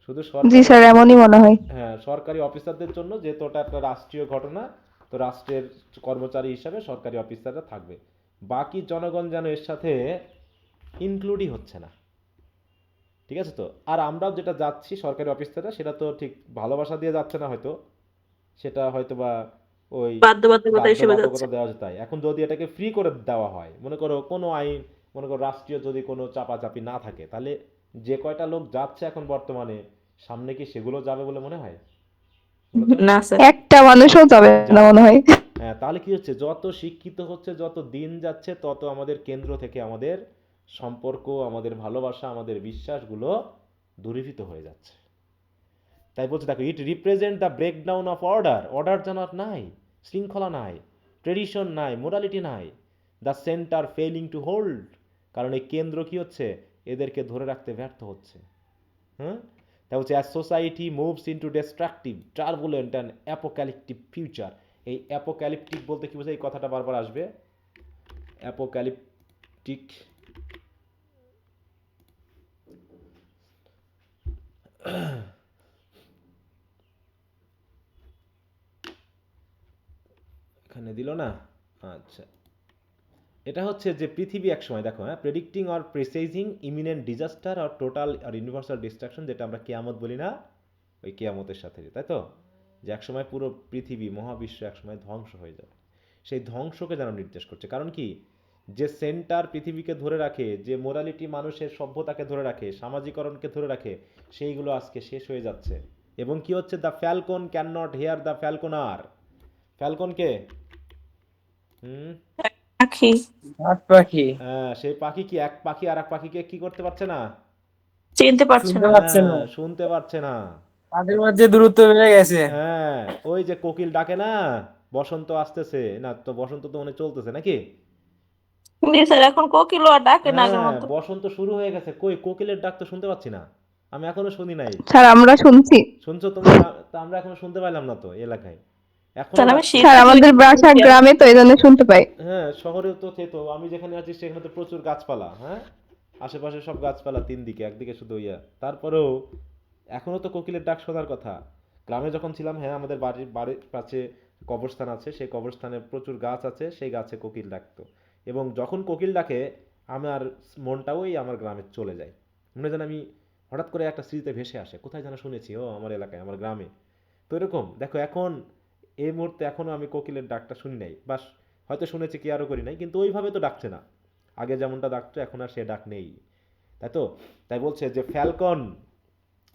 শুধু জি সরকারি স্যার, অফিসার, এমনই মনে হয়। হ্যাঁ, সরকারি অফিসারদের জন্য, যেহেতু ওটা একটা রাষ্ট্রীয় ঘটনা, তো রাষ্ট্রের কর্মচারী হিসাবে সরকারি অফিসাররা থাকবে। বাকি জনগণ যেন এর সাথে ইনক্লুডই হচ্ছে না, ঠিক আছে। তো আর আমরাও যেটা যাচ্ছি সরকারি অফিসাররা, সেটা তো ঠিক ভালোবাসা দিয়ে যাচ্ছে না হয়তো, সেটা হয়তো বা ওই বাধ্যবাধকতা হিসেবে যাচ্ছে। বাধ্যবাধকতা দেওয়া যায়। তাই এখন যদি এটাকে ফ্রি করে দেওয়া হয়, মনে করো কোনো আইন, মনে করো রাষ্ট্রীয় যদি কোনো চাপাচাপি না থাকে, তাহলে যে কয়টা লোক যাচ্ছে এখন বর্তমানে, সামনে কি সেগুলো যাবে বলে মনে হয়, বলো তো? না স্যার, একটা মানুষও যাবে না যাবে মনে না। হয়। হ্যাঁ, তাহলে কি হচ্ছে, যত শিক্ষিত হচ্ছে, যত দিন যাচ্ছে, তত আমাদের কেন্দ্র থেকে আমাদের সম্পর্ক, আমাদের ভালোবাসা, আমাদের বিশ্বাসগুলো দূরীভূত হয়ে যাচ্ছে। তাই বলছে দেখো, it represent the breakdown of order. Order যেন আর নাই, শৃঙ্খলা নাই, ট্রেডিশন নাই, মোরালিটি নাই। The centre failing to hold, কারণ এই কেন্দ্র কি হচ্ছে, এদেরকে ধরে রাখতে ব্যর্থ হচ্ছে। হ্যাঁ, তা হচ্ছে as society moves into destructive turbulent and apocalyptic future. এই অ্যাপোক্যালিপটিক বলতে কি বোঝায়, এই কথাটা বারবার আসবে, অ্যাপোক্যালিপটিক এখানে দিল না, আচ্ছা, এটা হচ্ছে যে পৃথিবী একসময়, দেখো হ্যাঁ, predicting or presaging imminent disaster or total or universal destruction, যেটা আমরা কেয়ামত বলি না, ওই কেয়ামতের সাথে, তাই তো, যে একসময় পুরো পৃথিবী মহাবিশ্ব একসময় ধ্বংস হয়ে যাবে, সেই ধ্বংসকে যেন নির্দেশ করছে। কারণ কি, যে সেন্টার পৃথিবীকে ধরে রাখে, যে মোরালিটি মানুষের সভ্যতাকে ধরে রাখে, সামাজিকরণকে ধরে রাখে, সেইগুলো আজকে শেষ হয়ে যাচ্ছে। এবং কি হচ্ছে, the falcon cannot hear the falconer. ফ্যালকনকে পাখি হাত পাখি সেই পাখি কি এক পাখি আর এক পাখিকে কি করতে পারছে না, চিনতে পারছে শুনতে না। পাচ্ছে না, শুনতে পারছে না। তাদের মধ্যে দূরত্ব বেড়ে গেছে। হ্যাঁ, ওই যে কোকিল ডাকে না, বসন্ত আসতেছে না, তো বসন্ত তো মনে চলতেছে নাকি? জি স্যার, এখন কোকিল আর ডাকে না আগের হ্যাঁ, মতো। বসন্ত শুরু হয়ে গেছে, কই কোকিলের ডাক তো শুনতে পাচ্ছি না, আমি এখনো শুনি নাই। স্যার আমরা শুনছি। শুনছো তোমরা? তা আমরা এখনো শুনতে পাইলাম না তো এলাকায়, এখনো স্যার আমি ডাকছে। স্যার আমাদের বাসা গ্রামে, তো এই জন্য শুনতে পাই। হ্যাঁ, শহরেও তো সে তো, আমি যেখানে আছি সেখানে তো প্রচুর গাছপালা, হ্যাঁ, আশেপাশে সব গাছপালা, তিন দিকে, একদিকে শুধু ইয়া, তারপরেও এখনো তো কোকিলের ডাক শোনার কথা। গ্রামে যখন ছিলাম, হ্যাঁ, আমাদের বাড়ির কাছে কবরস্থান আছে, সেই কবরস্থানে প্রচুর গাছ আছে, সেই গাছে কোকিল ডাকতো। এবং যখন কোকিল ডাকে, আমার মনটা ওই আমার গ্রামে চলে যায়, মনে হয় যেন আমি হঠাৎ করে একটা স্মৃতিতে ভেসে আসে, কোথায় যেন শুনেছি, ও আমার এলাকায়, আমার গ্রামে। তো এরকম দেখো, এখন এই মুহূর্তে এখনো আমি কোকিলের ডাকটা শুনি নাই, বাস হয়তো শুনেছি, কি আরও করি নাই, কিন্তু ওইভাবে তো ডাকছে না, আগে যেমনটা ডাকতো এখন আর সে ডাক নেই, তাই তো। তাই বলছে যে ফ্যালকন,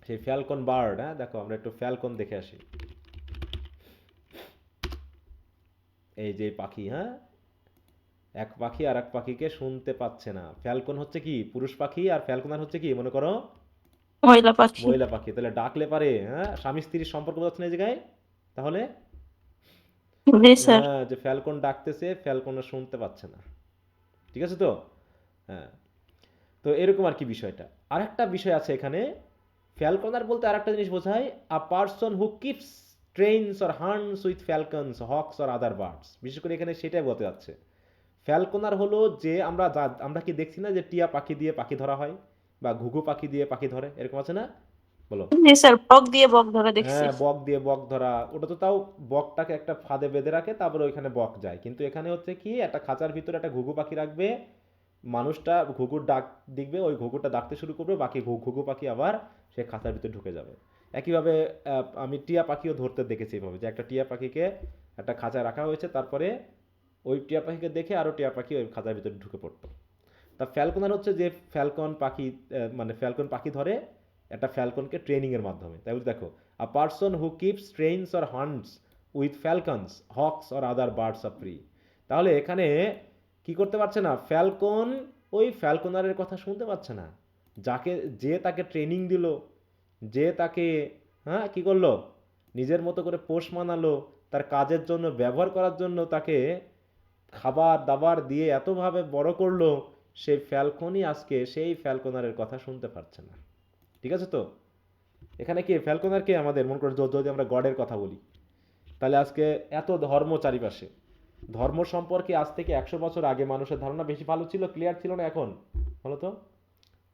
সেই ফ্যালকন বার্ড, হ্যাঁ, দেখো আমরা একটু ফ্যালকন দেখে আসি। এই যে পাখি, হ্যাঁ, এক পাখি আর এক পাখিকে শুনতে পাচ্ছে না। ফ্যালকন হচ্ছে কি পুরুষ পাখি, আর ফ্যালকনার হচ্ছে কি, মনে করো, মহিলা পাখি। মহিলা পাখি। তাহলে ডাকলে পারে, হ্যাঁ, স্বামী স্ত্রীর সম্পর্ক বোঝাচ্ছে না এই জায়গায়, তাহলে জি স্যার। হ্যাঁ, যে ফ্যালকন ডাকতেছে, ফ্যালকন শুনতে পাচ্ছে না, ঠিক আছে তো। হ্যাঁ, তো এরকম আর কি বিষয়টা। আরেকটা বিষয় আছে এখানে, ফ্যালকনার বলতে আরেকটা জিনিস বোঝায়, আ person who keeps trains or হান্টস with Falcons Hawks or other birds. বিশেষ করে এখানে সেটাই বলতে যাচ্ছে। ফ্যালকনার হলো যে আমরা কি দেখছি না যে টিয়া পাখি দিয়ে পাখি ধরা হয়, বা ঘুঘু পাখি দিয়ে পাখি ধরে, এরকম আছে না, বলো? জি স্যার, বক দিয়ে বক ধরে দেখছি। হ্যাঁ, বক দিয়ে বক ধরা, ওটা তো তাও বকটাকে একটা ফাঁদে বেঁধে রাখে, তারপরে ওইখানে বক যায়। কিন্তু এখানে হচ্ছে কি, একটা খাঁচার ভিতরে একটা ঘুঘু পাখি রাখবে, মানুষটা ঘুঘুর ডাক দেখবে, ওই ঘুঘুটা ডাকতে শুরু করবে, বাকি ঘুঘু পাখি আবার সে খাঁচার ভিতরে ঢুকে যাবে। একইভাবে আমি টিয়া পাখিও ধরতে দেখেছি এইভাবে, যে একটা টিয়া পাখিকে একটা খাঁচায় রাখা হয়েছে, তারপরে ওই টিয়া পাখিকে দেখে আরও টিয়া পাখি ওই খাঁচার ভিতরে ঢুকে পড়তো। তা ফ্যালকনার হচ্ছে যে ফ্যালকন পাখি, মানে ফ্যালকন পাখি ধরে একটা ফ্যালকনকে ট্রেনিংয়ের মাধ্যমে। তাই বলে দেখো, আ person who keeps trains or হান্টস with Falcons Hawks or other birds of pre. তাহলে এখানে কি করতে পারছে না, ফ্যালকন ওই ফ্যালকনারের কথা শুনতে পাচ্ছে না, যে তাকে ট্রেনিং দিল, যে তাকে, হ্যাঁ, কি করলো, নিজের মতো করে পোষ মানালো, তার কাজের জন্য ব্যবহার করার জন্য তাকে খাবার দাবার দিয়ে এতভাবে বড় করলো, সেই ফ্যালকনই আজকে সেই ফ্যালকনারের কথা শুনতে পারছে না, ঠিক আছে তো। এখানে কি ফ্যালকনার কে, আমাদের মনে করে যদি আমরা গডের কথা বলি, তাহলে আজকে এত ধর্ম চারিপাশে, ধর্ম সম্পর্কে আজ থেকে 100 বছর আগে মানুষের ধারণা বেশি ভালো ছিল, ক্লিয়ার ছিল না, এখন বলো তো।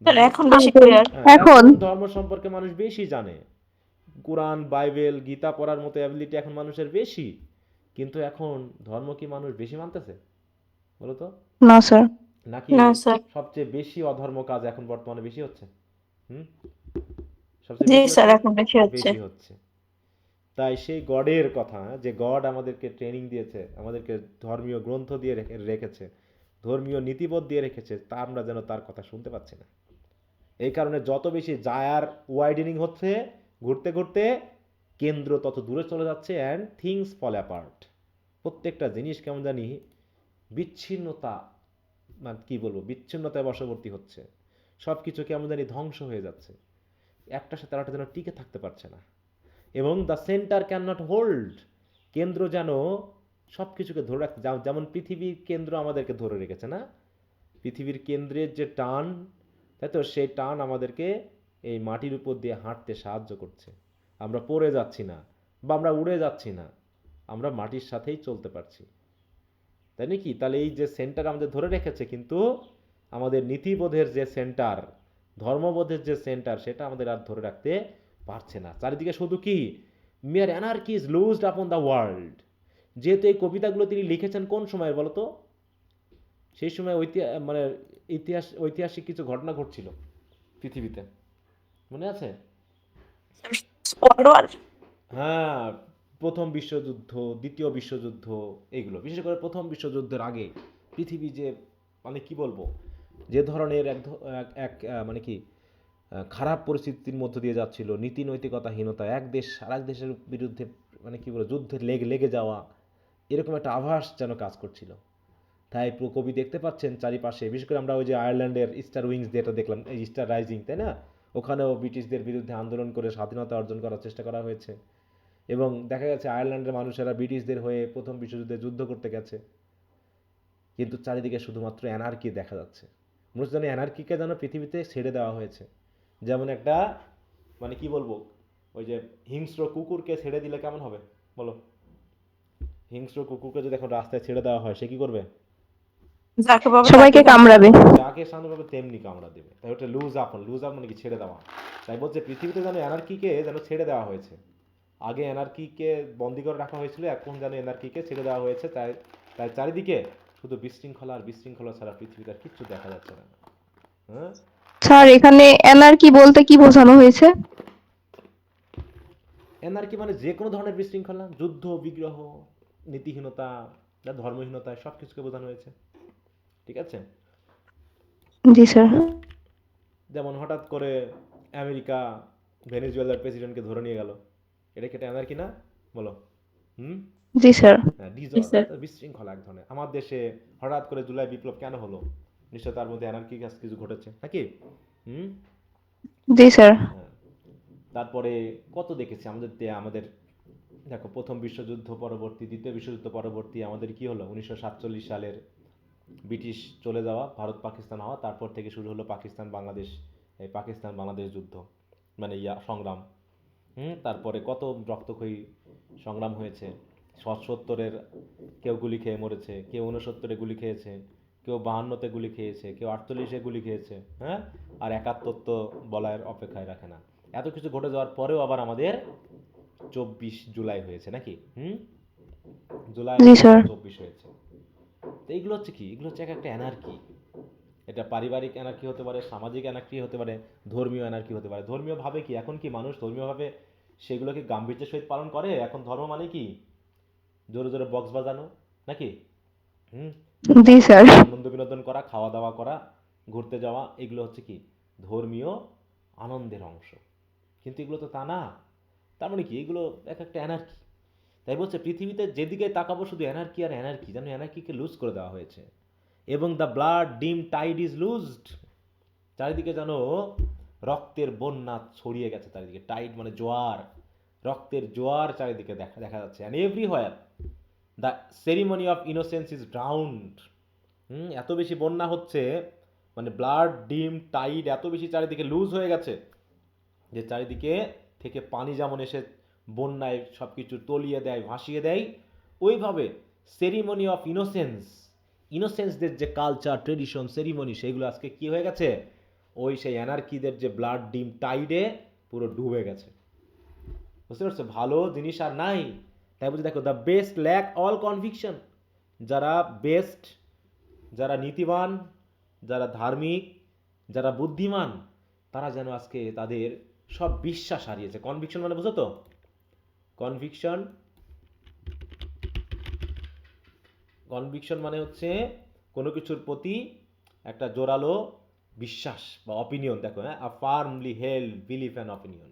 স্যার এখন বেশি ক্লিয়ার। হ্যাঁ, এখন এখন ধর্ম সম্পর্কে মানুষ বেশি জানে, কোরআন বাইবেল গীতা পড়ার মতো অ্যাবিলিটি এখন মানুষের বেশি, কিন্তু এখন ধর্ম কি মানুষ বেশি মানতেছে, বলো তো? না স্যার। নাকি না স্যার। সবচেয়ে বেশি অধর্ম কাজ এখন বর্তমানে বেশি হচ্ছে? হুম, জি সবচেয়ে বেশি স্যার, হচ্ছে, এখন বেশি হচ্ছে। বেশি হচ্ছে। তাই সেই গডের কথা, যে গড আমাদেরকে ট্রেনিং দিয়েছে, আমাদেরকে ধর্মীয় গ্রন্থ দিয়ে রেখেছে, ধর্মীয় নীতিবোধ দিয়ে রেখেছে, তা আমরা যেন তার কথা শুনতে পাচ্ছি না। এই কারণে যত বেশি জায়ার ওয়াইডেনিং হচ্ছে, ঘুরতে ঘুরতে কেন্দ্র তত দূরে চলে যাচ্ছে, অ্যান্ড থিংস ফল অ্যাপার্ট। প্রত্যেকটা জিনিস কেমন জানি বিচ্ছিন্নতা, মানে কি বলবো, বিচ্ছিন্নতায় বশবর্তী হচ্ছে, সব কিছু কেমন জানি ধ্বংস হয়ে যাচ্ছে, একটার সাথে আরেকটা যেন টিকে থাকতে পারছে না। এবং the centre can not hold, কেন্দ্র যেন সব কিছুকে ধরে রাখতে, যেমন পৃথিবীর কেন্দ্র আমাদেরকে ধরে রেখেছে না, পৃথিবীর কেন্দ্রের যে টান, তাই তো, সেই টান আমাদেরকে এই মাটির উপর দিয়ে হাঁটতে সাহায্য করছে। আমরা পড়ে যাচ্ছি না বা আমরা উড়ে যাচ্ছি না, আমরা মাটির সাথেই চলতে পারছি, তাই নাকি? তাহলে এই যে সেন্টার আমাদের ধরে রেখেছে, কিন্তু আমাদের নীতিবোধের যে সেন্টার, ধর্মবোধের যে সেন্টার, সেটা আমাদের আর ধরে রাখতে পারছে না। চারিদিকে শুধু কি, মিয়ার anarchy is লুজড upon the world. যেহেতু এই কবিতাগুলো তিনি লিখেছেন কোন সময় বলতো? সেই সময় মানে ঐতিহাসিক কিছু ঘটনা ঘটছিল পৃথিবীতে, মনে আছে? হ্যাঁ, প্রথম বিশ্বযুদ্ধ, দ্বিতীয় বিশ্বযুদ্ধ, এইগুলো বিশেষ করে প্রথম বিশ্বযুদ্ধের আগে পৃথিবী যে, মানে কি বলবো, যে ধরনের এক মানে কি খারাপ পরিস্থিতির মধ্য দিয়ে যাচ্ছিল, নীতি নৈতিকতাহীনতা, এক দেশ আর এক দেশের বিরুদ্ধে মানে কি বলবো যুদ্ধে লেগে যাওয়া, এরকম একটা আভাস যেন কাজ করছিল। তাই কবি দেখতে পাচ্ছেন চারিপাশে, বিশেষ করে আমরা ওই যে আয়ারল্যান্ডের ইস্টার উইংস যেটা দেখলাম, এই ইস্টার রাইজিং, তাই না? ওখানেও ব্রিটিশদের বিরুদ্ধে আন্দোলন করে স্বাধীনতা অর্জন করার চেষ্টা করা হয়েছে, এবং দেখা গেছে আয়ারল্যান্ডের মানুষেরা ব্রিটিশদের হয়ে প্রথম বিশ্বযুদ্ধে যুদ্ধ করতে গেছে, কিন্তু চারিদিকে শুধুমাত্র অ্যানার্কি দেখা যাচ্ছে। মনে হচ্ছে যেন অ্যানার্কিকে যেন পৃথিবীতে ছেড়ে দেওয়া হয়েছে। যেমন একটা মানে কি বলবো, ওই যে হিংস্র কুকুরকে ছেড়ে দিলে কেমন হবে বলো? হিংস্র কুকুরকে যদি এখন রাস্তায় ছেড়ে দেওয়া হয়, সে কি করবে? যাকে পাবে সবাইকে তাকে কামড়াবে। যাকে সামনে পাবে তেমনি কামড়া দেবে। তাই ওটা লুজ আপ মানে কি, ছেড়ে দেওয়া। তাই বলছে পৃথিবীতে যেন অ্যানার্কিকে যেন ছেড়ে দেওয়া হয়েছে। আগে অ্যানার্কিকে বন্দি করে রাখা হয়েছিল, এখন যেন অ্যানার্কিকে ছেড়ে দেওয়া হয়েছে। তাই তাই চারিদিকে শুধু বিশৃঙ্খলা আর বিশৃঙ্খলা ছাড়া পৃথিবীতে আর কিচ্ছু দেখা যাচ্ছে না। হ্যাঁ, স্যার, এখানে এনার্কি বলতে কি বোঝানো হয়েছে? এনার্কি মানে যে কোনো ধরনের বিশৃঙ্খলা, যুদ্ধ বিগ্রহ, নীতিহীনতা, ধর্মহীনতা, সব কিছুকে বোঝানো হয়েছে। ঠিক আছে? জি স্যার। যেমন হঠাৎ করে আমেরিকা ভেনেজুয়েলার প্রেসিডেন্টকে ধরে নিয়ে গেল, এটা কি একটা অ্যানার্কি না বলো? হুম, জি স্যার। হ্যাঁ, জি ডিজর্ডার, স্যার। বিশৃঙ্খলা এক ধরনের। আমার দেশে হঠাৎ করে জুলাই বিপ্লব কেন হলো? নিশ্চয় তার মধ্যে অ্যানার্কি কিছু ঘটেছে নাকি? হুম, জি স্যার। হ্যাঁ। তারপরে কত দেখেছি আমাদের দেখো, প্রথম বিশ্বযুদ্ধ পরবর্তী, দ্বিতীয় বিশ্বযুদ্ধ পরবর্তী আমাদের কি হলো? 1947 সালের ব্রিটিশ চলে যাওয়া, ভারত পাকিস্তান হওয়া, তারপর থেকে শুরু হলো পাকিস্তান বাংলাদেশ যুদ্ধ, মানে সংগ্রাম। তারপরে কত রক্তক্ষয়ী সংগ্রাম হয়েছে। 70-এর কেউ গুলি খেয়ে মরেছে, কেউ 69-এ গুলি খেয়েছে, কেউ 52-তে গুলি খেয়েছে, কেউ 48-এ গুলি খেয়েছে। হ্যাঁ, আর 71 তো বলার অপেক্ষায় রাখে না। এত কিছু ঘটে যাওয়ার পরেও আবার আমাদের 24 জুলাই হয়েছে নাকি? জুলাই জি স্যার। 24 হয়েছে। তো এইগুলো হচ্ছে কি? এগুলো হচ্ছে একটা অ্যানার্কি। এটা পারিবারিক অ্যানার্কি হতে পারে, সামাজিক অ্যানার্কি হতে পারে, ধর্মীয় অ্যানার্কি হতে পারে। ধর্মীয় ভাবে কি, এখন কি মানুষ ধর্মীয় ভাবে সেগুলোকে গাম্ভীর্যের সহিত পালন করে? এখন ধর্ম মানে কি জোরে জোরে বক্স বাজানো নাকি? হুম, জি স্যার। আনন্দ বিনোদন করা, খাওয়া দাওয়া করা, ঘুরতে যাওয়া, এগুলো হচ্ছে কি ধর্মীয় আনন্দের অংশ। কিন্তু এগুলো তো তা না। তার মানে কি, এগুলো এক একটা অ্যানার্কি। তাই বলছে পৃথিবীতে যেদিকে তাকাবো শুধু অ্যানার্কি আর অ্যানার্কি, যেন অ্যানার্কিকে লুজ করে দেওয়া হয়েছে। এবং দ্য ব্লাড ডিম টাইড ইজ লুজড, চারিদিকে যেন রক্তের বন্যা ছড়িয়ে গেছে চারিদিকে। টাইড মানে জোয়ার, রক্তের জোয়ার চারিদিকে দেখা যাচ্ছে। And everywhere the ceremony of innocence is drowned. এত বেশি বন্যা হচ্ছে, মানে ব্লাড ডিম টাইড এত বেশি চারিদিকে লুজ হয়ে গেছে যে চারিদিকে থেকে পানি যেমন এসে বন্যায় সব কিছু তলিয়ে দেয়, ভাসিয়ে দেয়, ওইভাবে সেরিমনি অফ ইনোসেন্সদের যে কালচার, ট্রেডিশন, সেরিমনি, সেগুলো আজকে কি হয়ে গেছে? ওই সেই অ্যানার্কিদের যে ব্লাড ডিম টাইডে পুরো ডুবে গেছে। বুঝতে পারছো? ভালো জিনিস আর নাই। তাই বলছি দেখো, the best lack all conviction. যারা বেস্ট, যারা নীতিবান, যারা ধার্মিক, যারা বুদ্ধিমান, তারা যেন আজকে তাদের সব বিশ্বাস হারিয়েছে। কনভিকশন মানে বুঝো তো? কনভিকশন মানে হচ্ছে কোনো কিছুর প্রতি একটা জোরালো বিশ্বাস বা অপিনিয়ন। দেখো, হ্যাঁ, a firmly held belief and opinion.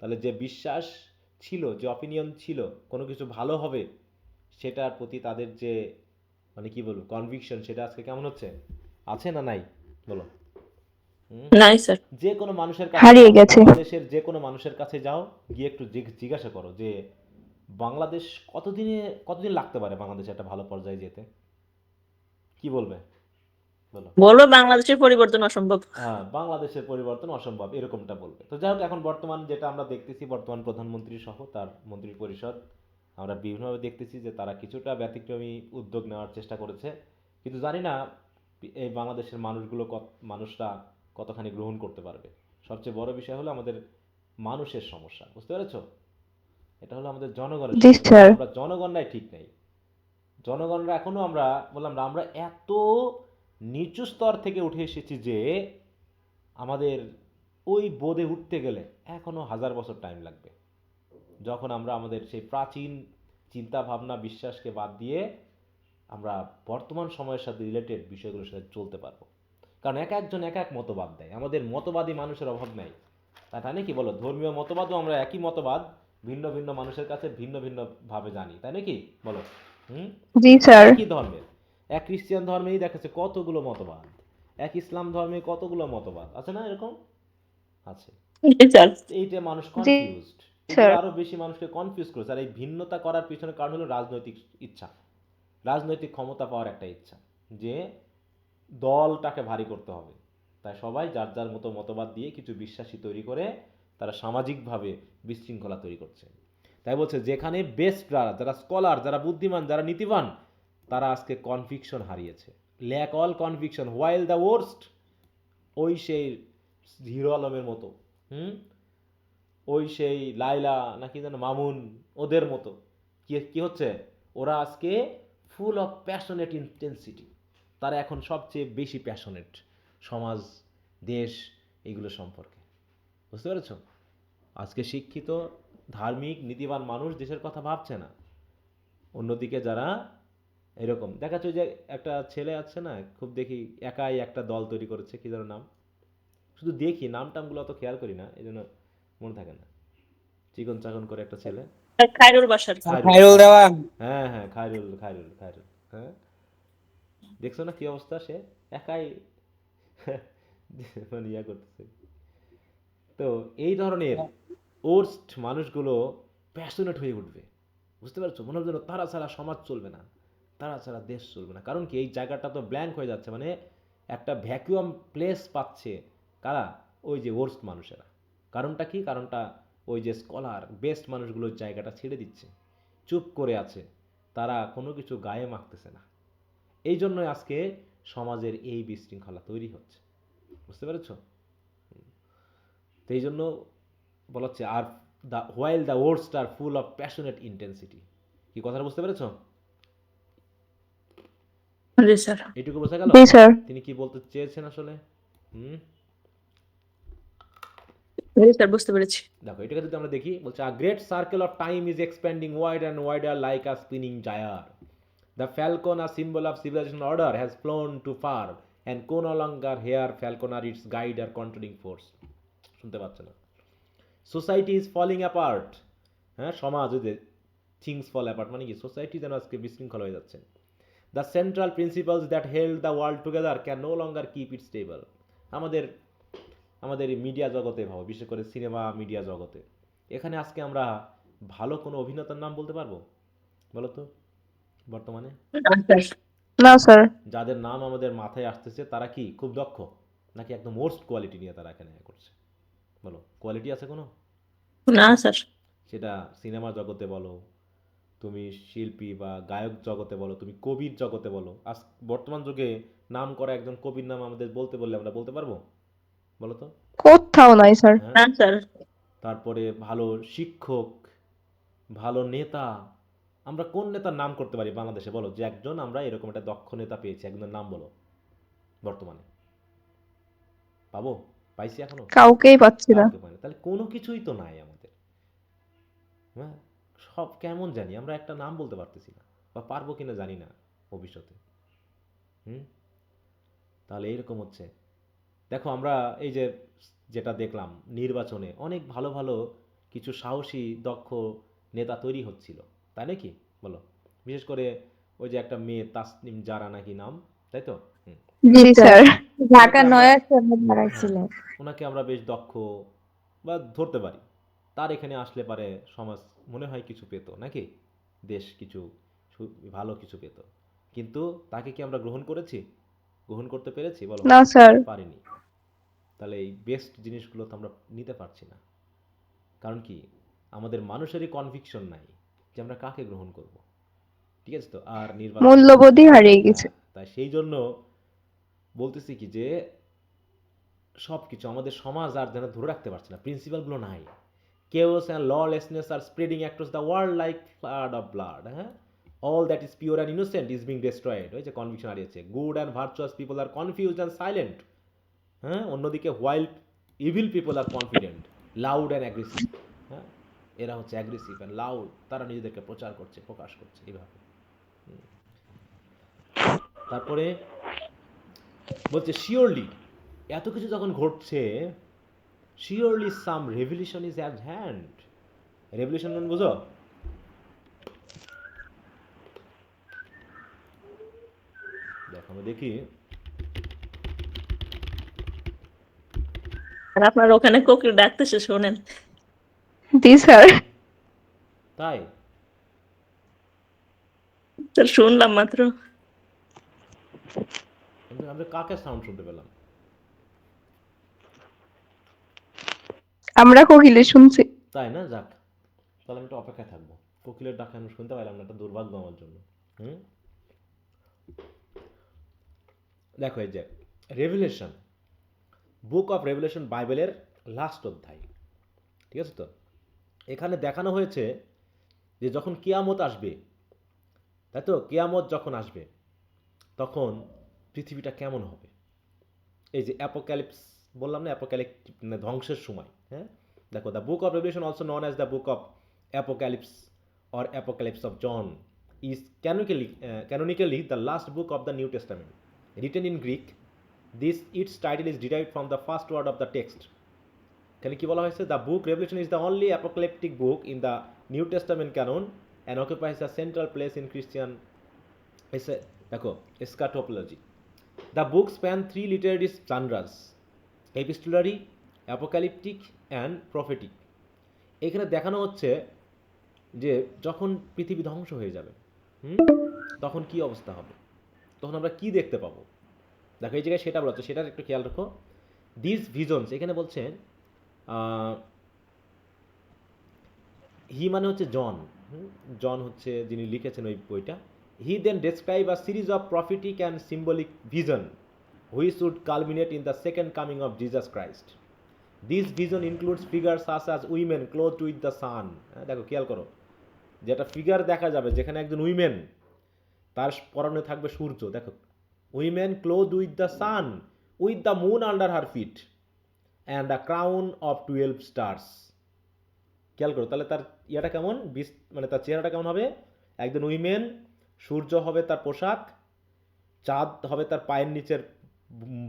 তাহলে যে বিশ্বাস ছিল, যে অপিনিয়ন ছিল কোনো কিছু ভালো হবে, সেটার প্রতি তাদের যে মানে কি বলবো কনভিকশন, সেটা আজকে কেমন হচ্ছে? আছে না নাই বলো? নাই স্যার। যে কোনো মানুষের কাছে হারিয়ে যাও, গেছে। বাংলাদেশের যে কোনো মানুষের কাছে যাও, গিয়ে একটু জিজ্ঞাসা করো যে বাংলাদেশ কতদিন লাগতে পারে বাংলাদেশ একটা ভালো পর্যায়ে যেতে? কি বলবে বলো? বলবো বাংলাদেশের পরিবর্তন অসম্ভব। হ্যাঁ, বাংলাদেশের পরিবর্তন অসম্ভব এরকমটা বলবে। তো যাই হোক, এখন বর্তমান যেটা আমরা দেখতেছি, বর্তমান প্রধানমন্ত্রী সহ তার মন্ত্রী পরিষদ, আমরা বিভিন্নভাবে দেখতেছি যে তারা কিছুটা ব্যতিক্রমী উদ্যোগ নেওয়ার চেষ্টা করেছে, কিন্তু জানি না এই বাংলাদেশের মানুষরা কতখানি গ্রহণ করতে পারবে। সবচেয়ে বড় বিষয় হলো আমাদের মানুষের সমস্যা, বুঝতে পেরেছো? এটা হলো আমাদের জনগণের জি সমস্যা। স্যার। আমরা জনগণরাই ঠিক নাই। জনগণরা এখনো, আমরা বললাম না, আমরা এত নিচু স্তর থেকে উঠে এসেছি যে আমাদের ওই বোধে উঠতে গেলে এখনো 1000 বছর টাইম লাগবে, যখন আমরা আমাদের সেই প্রাচীন চিন্তা ভাবনা বিশ্বাসকে বাদ দিয়ে আমরা বর্তমান সময়ের সাথে রিলেটেড বিষয়গুলোর সাথে চলতে পারবো। কারণ এক একজন এক এক মতবাদ দেয়, আমাদের মতবাদী মানুষের অভাব নাই। তাই নাকি বলো? ধর্মীয় মতবাদও আমরা একই মতবাদ ভিন্ন ভিন্ন মানুষের কাছে ভিন্ন ভিন্ন ভাবে জানি, তাই নাকি বলো? হুম। জি স্যার। একই ধর্মের, এক খ্রিস্টান ধর্মেই দেখাচ্ছে কতগুলো মতবাদ, এক ইসলাম ধর্মে কতগুলো মতবাদ আছে না, এরকম আছে। জি স্যার। এইটা মানুষ জি কনফিউজড, এগুলো স্যার। আরো বেশি মানুষকে কনফিউজ করেছে। আর এই ভিন্নতা করার পিছনে কারণ হলো রাজনৈতিক ইচ্ছা, রাজনৈতিক ক্ষমতা পাওয়ার একটা ইচ্ছা, যে দলটাকে ভারী করতে হবে। তাই সবাই যার যার মতো মতবাদ দিয়ে কিছু বিশ্বাসী তৈরি করে তারা সামাজিকভাবে বিশৃঙ্খলা তৈরি করছে। তাই বলছে যেখানে বেস্টরা, যারা স্কলার, যারা বুদ্ধিমান, যারা নীতিবান, তারা আজকে কনভিকশন হারিয়েছে। Lack all conviction while the worst, ওই সেই হিরো আলমের মতো, হুম, ওই সেই লাইলা নাকি যেন মামুন, ওদের মতো কি কি হচ্ছে, ওরা আজকে ফুল অফ প্যাশনেট ইন্টেন্সিটি। তারা এখন সবচেয়ে বেশি প্যাশনেট সমাজ, দেশ, এইগুলো সম্পর্কে, বুঝতে পেরেছ? আজকে শিক্ষিত, ধার্মিক, নীতিবান মানুষ দেশের কথা ভাবছে না। অন্যদিকে যারা এরকম দেখাচ্ছে, যে একটা ছেলে আছে না, খুব দেখি একাই একটা দল তৈরি করেছে, কি যেন নাম, শুধু দেখি নাম টামগুলো অত খেয়াল করি না, এই জন্য মনে থাকে না। চিকন চাকন করে একটা ছেলে, খায়রুল বাসার। খায়রুল, খাইরুল দেওয়ান। হ্যাঁ হ্যাঁ, খায়রুল খায়রুল খায়রুল, হ্যাঁ, দেখছো না কি অবস্থা, সে একাই মানে ইয়া করতেছে। তো এই ধরনের ওর্স্ট মানুষগুলো প্যাশনেট হয়ে উঠবে, বুঝতে পারছো? মনে হবে যেন তারা ছাড়া সমাজ চলবে না, তারা ছাড়া দেশ চলবে না। কারণ কি, এই জায়গাটা তো ব্ল্যাঙ্ক হয়ে যাচ্ছে, মানে একটা ভ্যাকুয়াম প্লেস পাচ্ছে কারা? ওই যে ওর্স্ট মানুষেরা। কারণটা কি? কারণটা ওই যে স্কলার বেস্ট মানুষগুলোর জায়গাটা ছেড়ে দিচ্ছে, চুপ করে আছে, তারা কোনো কিছু গায়ে মাখতেছে না। এই জন্যই আজকে সমাজের এই বিশৃঙ্খলা তৈরি হচ্ছে, বুঝতে পেরেছ? তো এই জন্য বলা হচ্ছে, আর the while the words are full of passionate intensity. কি কথাটা বুঝতে পেরেছ? জি স্যার। এইটুকু বোঝা গেল জি স্যার। তিনি কি বলতে চেয়েছেন আসলে? হুম, জি স্যার, বুঝতে পেরেছি। দেখো এটাকে যদি আমরা দেখি, বলছে a great circle of time is expanding wide and wider like a spinning gyre. The falcon, a symbol of civilization order, has flown too far and co no longer here falconer its guide or controlling force. শুনতে পাচ্ছে না? Society is falling apart. হ্যাঁ, সমাজ, ওই যে থিংস ফল অ্যাপার্ট মানে কি, সোসাইটি যেন আজকে বিশৃঙ্খল হয়ে যাচ্ছে। The central principals that held the world together can no longer keep it stable. আমাদের আমাদের মিডিয়া জগতে ভাবো, বিশেষ করে সিনেমা মিডিয়া জগতে, এখানে আজকে আমরা ভালো কোনো অভিনেতার নাম বলতে পারবো বলো তো বর্তমানে? না স্যার। যাদের নাম আমাদের মাথায় আসতেছে তারা কি খুব দক্ষ, নাকি একদম ওয়ার্স্ট কোয়ালিটি নিয়ে তারা এখানে করছে? বলো, কোয়ালিটি আছে কোনো? না স্যার। সেটা সিনেমা জগতে বলো, তুমি শিল্পী বা গায়ক জগতে বলো, তুমি কবির জগতে বলো, আজ বর্তমান যুগে নাম করা একজন কবির নাম আমাদের বলতে বললে আমরা বলতে পারবো বলো তো? কোথাও নাই স্যার। হ্যাঁ, না স্যার। তারপরে ভালো শিক্ষক, ভালো নেতা, আমরা কোন নেতার নাম করতে পারি বাংলাদেশে বলো, যে একজন আমরা এরকম একটা দক্ষ নেতা পেয়েছি, একজন নাম বলো বর্তমানে। পাবো? পাইছি এখনো? কাউকেই পাচ্ছি না। কাউকে পাই না। তাহলে কোনো কিছুই তো নাই আমাদের। হ্যাঁ, সব কেমন জানি, আমরা একটা নাম বলতে পারতেছি না, বা পারবো কিনা জানি না ভবিষ্যতে। হুম, তাহলে এইরকম হচ্ছে। দেখো আমরা এই যে যেটা দেখলাম নির্বাচনে, অনেক ভালো ভালো কিছু সাহসী দক্ষ নেতা তৈরি হচ্ছিল, তাই নাকি বলো? বিশেষ করে ওই যে একটা মেয়ে তাসনিম জারা নাকি নাম, তাই তো? হুম, জি স্যার। ঢাকা আমরা- নয়া কেমন হ্যাঁ, দাঁড়াইছিলেন? ওনাকে আমরা বেশ দক্ষ বা ধরতে পারি, তার এখানে আসলে পারে সমাজ মনে হয় কিছু পেত নাকি, দেশ কিছু ভালো কিছু পেত, কিন্তু তাকে কি আমরা গ্রহণ করেছি, গ্রহণ করতে পেরেছি বলো? না স্যার। পারিনি। তাহলে এই বেস্ট জিনিসগুলো তো আমরা নিতে পারছি না, কারণ কি আমাদের মানুষেরই কনভিকশন নাই যে আমরা কাকে গ্রহণ করব, ঠিক আছে তো? আর নির্বাচন, মূল্যবোধই হারিয়ে গেছে। তাই সেই জন্য বলতেছি কি যে সব কিছু আমাদের সমাজ আর যেন ধরে রাখতে পারছে না, প্রিন্সিপালগুলো নাই। chaos and lawlessness are spreading across the world like flood of blood, হ্যাঁ? all that is pure and innocent is being destroyed, ওই যে কনভিকশন হারিয়েছে। good and virtuous people are confused and silent, হ্যাঁ? অন্যদিকে while evil people are confident, loud and aggressive, হ্যাঁ? এরা হচ্ছে অ্যাগ্রেসিভ অ্যান্ড লাউড, তারা নিজেদেরকে প্রচার করছে, প্রকাশ করছে এইভাবে। তারপরে বলছে শিওরলি, এত কিছু যখন ঘটছে, surely some revolution is at hand. Revolution মানে বুঝো? দেখো আমরা দেখি, আর আপনার ওখানে কোকিল ডাকতেছে, শোনেন। জি স্যার। তাই স্যার শুনলাম মাত্র। আমরা কাকে সাউন্ড শুনতে পেলাম? আমরা কোকিলে শুনছি। তাই না? যাক, তাহলে আমি একটু অপেক্ষায় থাকবো। কোকিলের ডাক আমি শুনতে পাইলাম না, একটা দুর্ভাগ্য আমার জন্য। হুম, দেখো এই যে রেভেলেশন, বুক অফ রেভেলেশন বাইবেলের লাস্ট অধ্যায়, ঠিক আছে তো? এখানে দেখানো হয়েছে যে যখন কিয়ামত আসবে, তাই তো, কিয়ামত যখন আসবে তখন পৃথিবীটা কেমন হবে। এই যে অ্যাপোক্যালিপস বললাম না, অ্যাপোক্যালিপটিক মানে ধ্বংসের সময়, হ্যাঁ? দেখো the book of Revelation also known as the book of apocalypse or apocalypse of John is canonically the last book of the New Testament. Written in Greek, its title is derived from the first word of the text. এখানে কি বলা হয়েছে? The book Revelation is the only apocalyptic book in the New Testament canon and occupies a central place in Christian দেখো eschatology. The book span 3 literary genres: epistolary, apocalyptic and prophetic. এখানে দেখানো হচ্ছে যে যখন পৃথিবী ধ্বংস হয়ে যাবে, তখন কি অবস্থা হবে, তখন আমরা কি দেখতে পাবো। দেখো এই জায়গায় সেটা বলা হচ্ছে, সেটার একটু খেয়াল রাখো। দিস ভিজনস, এখানে বলছেন হি মানে হচ্ছে জন, জন হচ্ছে যিনি লিখেছেন ওই বইটা। He then describe a series of prophetic and symbolic vision which would culminate in the second coming of Jesus Christ. This vision includes figure such as women clothed with the sun. দেখো খেয়াল করো, যেটা ফিগার দেখা যাবে যেখানে একজন উইমেন, তার পরনে থাকবে সূর্য। দেখো, women clothed with the sun with the moon under her feet and a crown of 12 stars. খেয়াল করো তাহলে তার ইয়াটা কেমন, মানে তার চেহারাটা কেমন হবে। একজন উইমেন, সূর্য হবে তার পোশাক, চাঁদ হবে তার পায়ের নিচের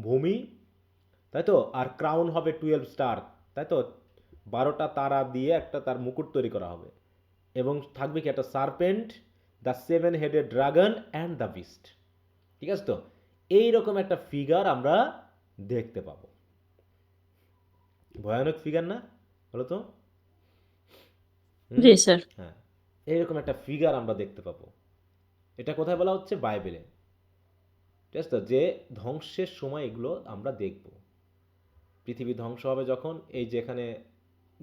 ভূমি, তাই তো, আর ক্রাউন হবে 12 স্টার, তাই তো, 12টা তারা দিয়ে একটা তার মুকুট তৈরি করা হবে, এবং থাকবে কি একটা serpent, the 7 headed dragon and the beast. ঠিক আছে তো, এইরকম একটা ফিগার আমরা দেখতে পাবো। ভয়ানক ফিগার না বলো তো? জি স্যার। হ্যাঁ, এইরকম একটা ফিগার আমরা দেখতে পাবো। এটা কোথায় বলা হচ্ছে? বাইবেলে। ঠিক আছে তো, যে ধ্বংসের সময় এগুলো আমরা দেখব। পৃথিবী ধ্বংস হবে যখন, এই যে এখানে